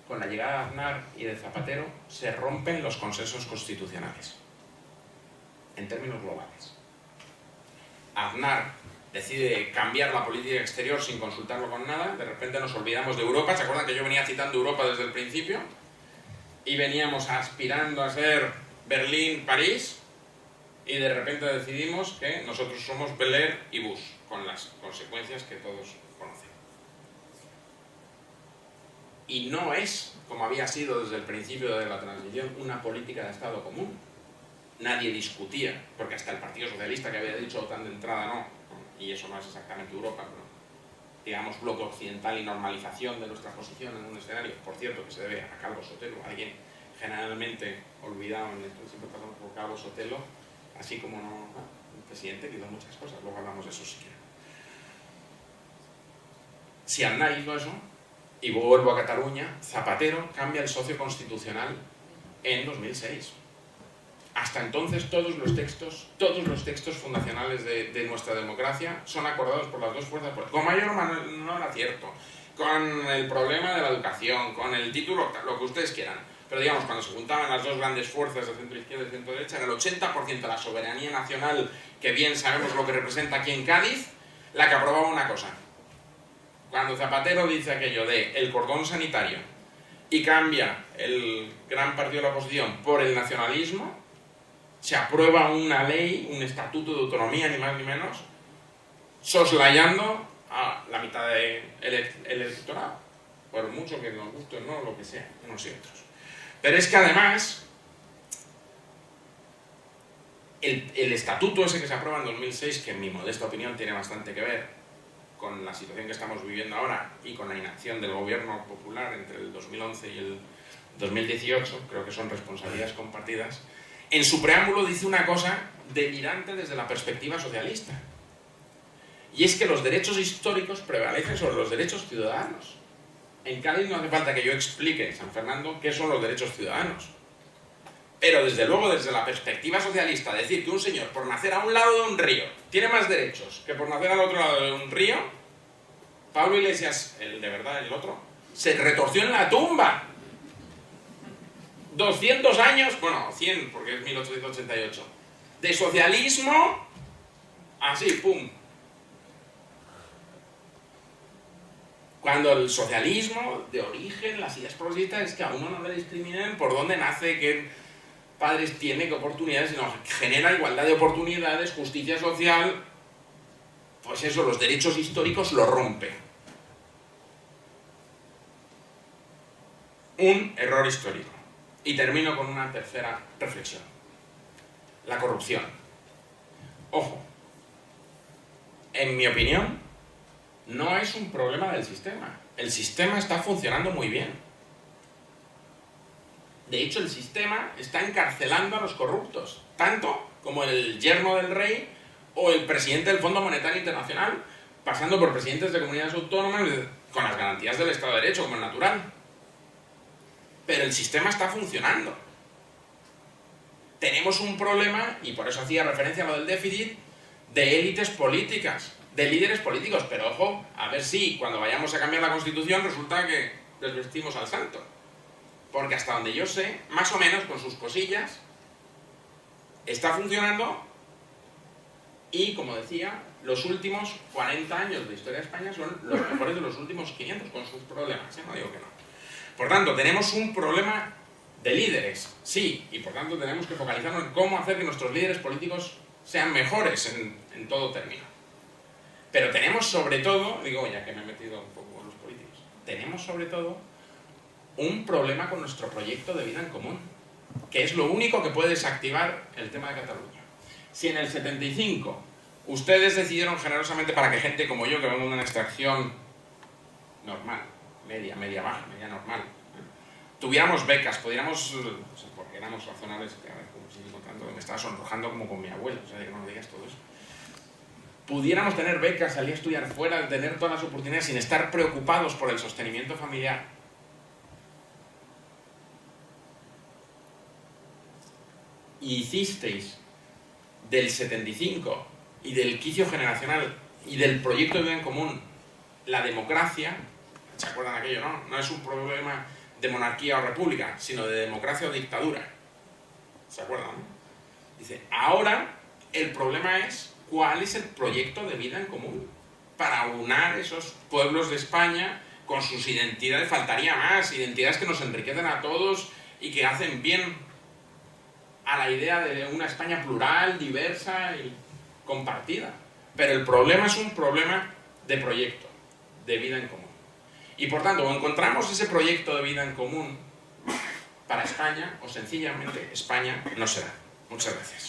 Con la llegada de Aznar y de Zapatero se rompen los consensos constitucionales, en términos globales. Aznar decide cambiar la política exterior sin consultarlo con nada, de repente nos olvidamos de Europa. ¿Se acuerdan que yo venía citando Europa desde el principio? Y veníamos aspirando a ser Berlín, París, y de repente decidimos que nosotros somos Blair y Bush, con las consecuencias que todos conocen. Y no es, como había sido desde el principio de la transición, una política de Estado común. nadie discutía, porque hasta el Partido Socialista, que había dicho OTAN de entrada no, y eso no es exactamente Europa, pero digamos bloque occidental y normalización de nuestra posición en un escenario, por cierto, que se debe a Calvo Sotelo, alguien generalmente olvidado en esto, siempre pasamos por Calvo Sotelo, así como no, el presidente que hizo muchas cosas, luego hablamos de eso si quieren. Si Aznar hizo eso, y vuelvo a Cataluña, Zapatero cambia el socio constitucional en 2006. Hasta entonces todos los textos fundacionales de nuestra democracia son acordados por las dos fuerzas, con mayor o menor acierto, con el problema de la educación, con el título, lo que ustedes quieran. Pero digamos, cuando se juntaban las dos grandes fuerzas de centro-izquierda y centro-derecha, era el 80% de la soberanía nacional, que bien sabemos lo que representa aquí en Cádiz, la que aprobaba una cosa. Cuando Zapatero dice aquello de el cordón sanitario y cambia el gran partido de la oposición por el nacionalismo, se aprueba una ley, un estatuto de autonomía, ni más ni menos, soslayando a la mitad del electorado, por mucho que nos guste o no, lo que sea, unos y otros. Pero es que además, el estatuto ese que se aprueba en 2006, que en mi modesta opinión tiene bastante que ver con la situación que estamos viviendo ahora y con la inacción del gobierno popular entre el 2011 y el 2018, creo que son responsabilidades compartidas, en su preámbulo dice una cosa delirante desde la perspectiva socialista. Y es que los derechos históricos prevalecen sobre los derechos ciudadanos. En Cádiz no hace falta que yo explique, San Fernando, qué son los derechos ciudadanos. Pero desde luego, desde la perspectiva socialista, decir que un señor por nacer a un lado de un río tiene más derechos que por nacer al otro lado de un río, Pablo Iglesias, el de verdad, el otro, se retorció en la tumba. 200 años, bueno, 100, porque es 1888, de socialismo, así, pum. Cuando el socialismo de origen, las ideas progresistas, es que a uno no le discriminen por dónde nace, qué padres tiene, qué oportunidades, sino genera igualdad de oportunidades, justicia social, pues eso, los derechos históricos lo rompe. Un error histórico. Y termino con una tercera reflexión. La corrupción. Ojo, en mi opinión, no es un problema del sistema. El sistema está funcionando muy bien. De hecho, el sistema está encarcelando a los corruptos, tanto como el yerno del rey o el presidente del Fondo Monetario Internacional, pasando por presidentes de comunidades autónomas con las garantías del Estado de Derecho, como es natural. Pero el sistema está funcionando. Tenemos un problema, y por eso hacía referencia a lo del déficit, de élites políticas, de líderes políticos. Pero ojo, a ver si cuando vayamos a cambiar la Constitución resulta que desvestimos al santo. Porque hasta donde yo sé, más o menos con sus cosillas, está funcionando. Y como decía, los últimos 40 años de historia de España son los mejores de los últimos 500, con sus problemas, no digo que no. Por tanto, tenemos un problema de líderes, sí, y por tanto tenemos que focalizarnos en cómo hacer que nuestros líderes políticos sean mejores en todo término. Pero tenemos sobre todo, digo, ya que me he metido un poco con los políticos, tenemos sobre todo un problema con nuestro proyecto de vida en común, que es lo único que puede desactivar el tema de Cataluña. Si en el 75 ustedes decidieron generosamente para que gente como yo, que vengo de una extracción normal, media baja, media normal, tuviéramos becas, pudiéramos, o sea, porque éramos razonables, que a ver, como sigo contando, me estaba sonrojando como con mi abuelo, o sea, que no me digas todo eso. Pudiéramos tener becas, salir a estudiar fuera, tener todas las oportunidades sin estar preocupados por el sostenimiento familiar. Y hicisteis del 75 y del quicio generacional y del proyecto de vida en común la democracia. ¿Se acuerdan aquello, no? No es un problema de monarquía o república, sino de democracia o dictadura. ¿Se acuerdan, no? Dice, ahora el problema es cuál es el proyecto de vida en común para unar esos pueblos de España con sus identidades. Faltaría más, identidades que nos enriquecen a todos y que hacen bien a la idea de una España plural, diversa y compartida. Pero el problema es un problema de proyecto, de vida en común. Y por tanto, o encontramos ese proyecto de vida en común para España, o sencillamente España no se da. Muchas gracias.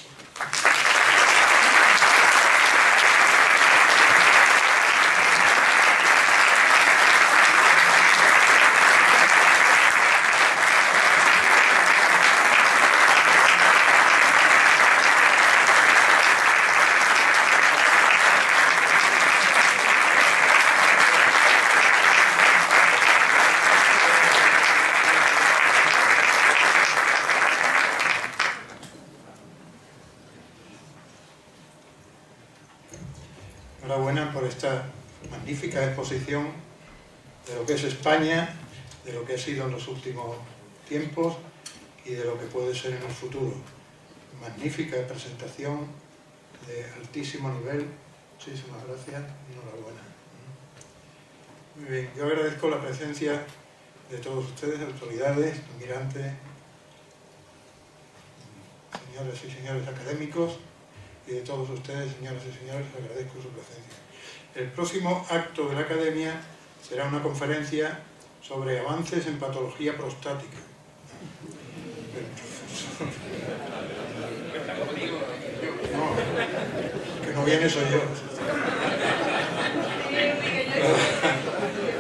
Enhorabuena por esta magnífica exposición de lo que es España, de lo que ha sido en los últimos tiempos y de lo que puede ser en el futuro. Magnífica presentación de altísimo nivel. Muchísimas gracias. Enhorabuena. Muy bien, yo agradezco la presencia de todos ustedes, autoridades, migrantes, señoras y señores académicos, y de todos ustedes, señoras y señores, agradezco su presencia. El próximo acto de la Academia será una conferencia sobre avances en patología prostática. No, que no viene soy yo.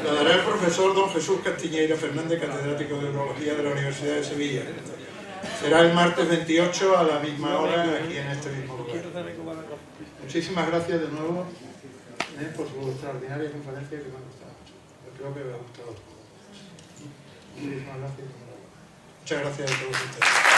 La dará el profesor don Jesús Castiñeira Fernández, catedrático de Urología de la Universidad de Sevilla. Será el martes 28 a la misma hora aquí en este mismo lugar. Muchísimas gracias de nuevo por su extraordinaria conferencia que me ha gustado mucho. Yo creo que me ha gustado todo. Muchísimas gracias. Muchas gracias a todos ustedes.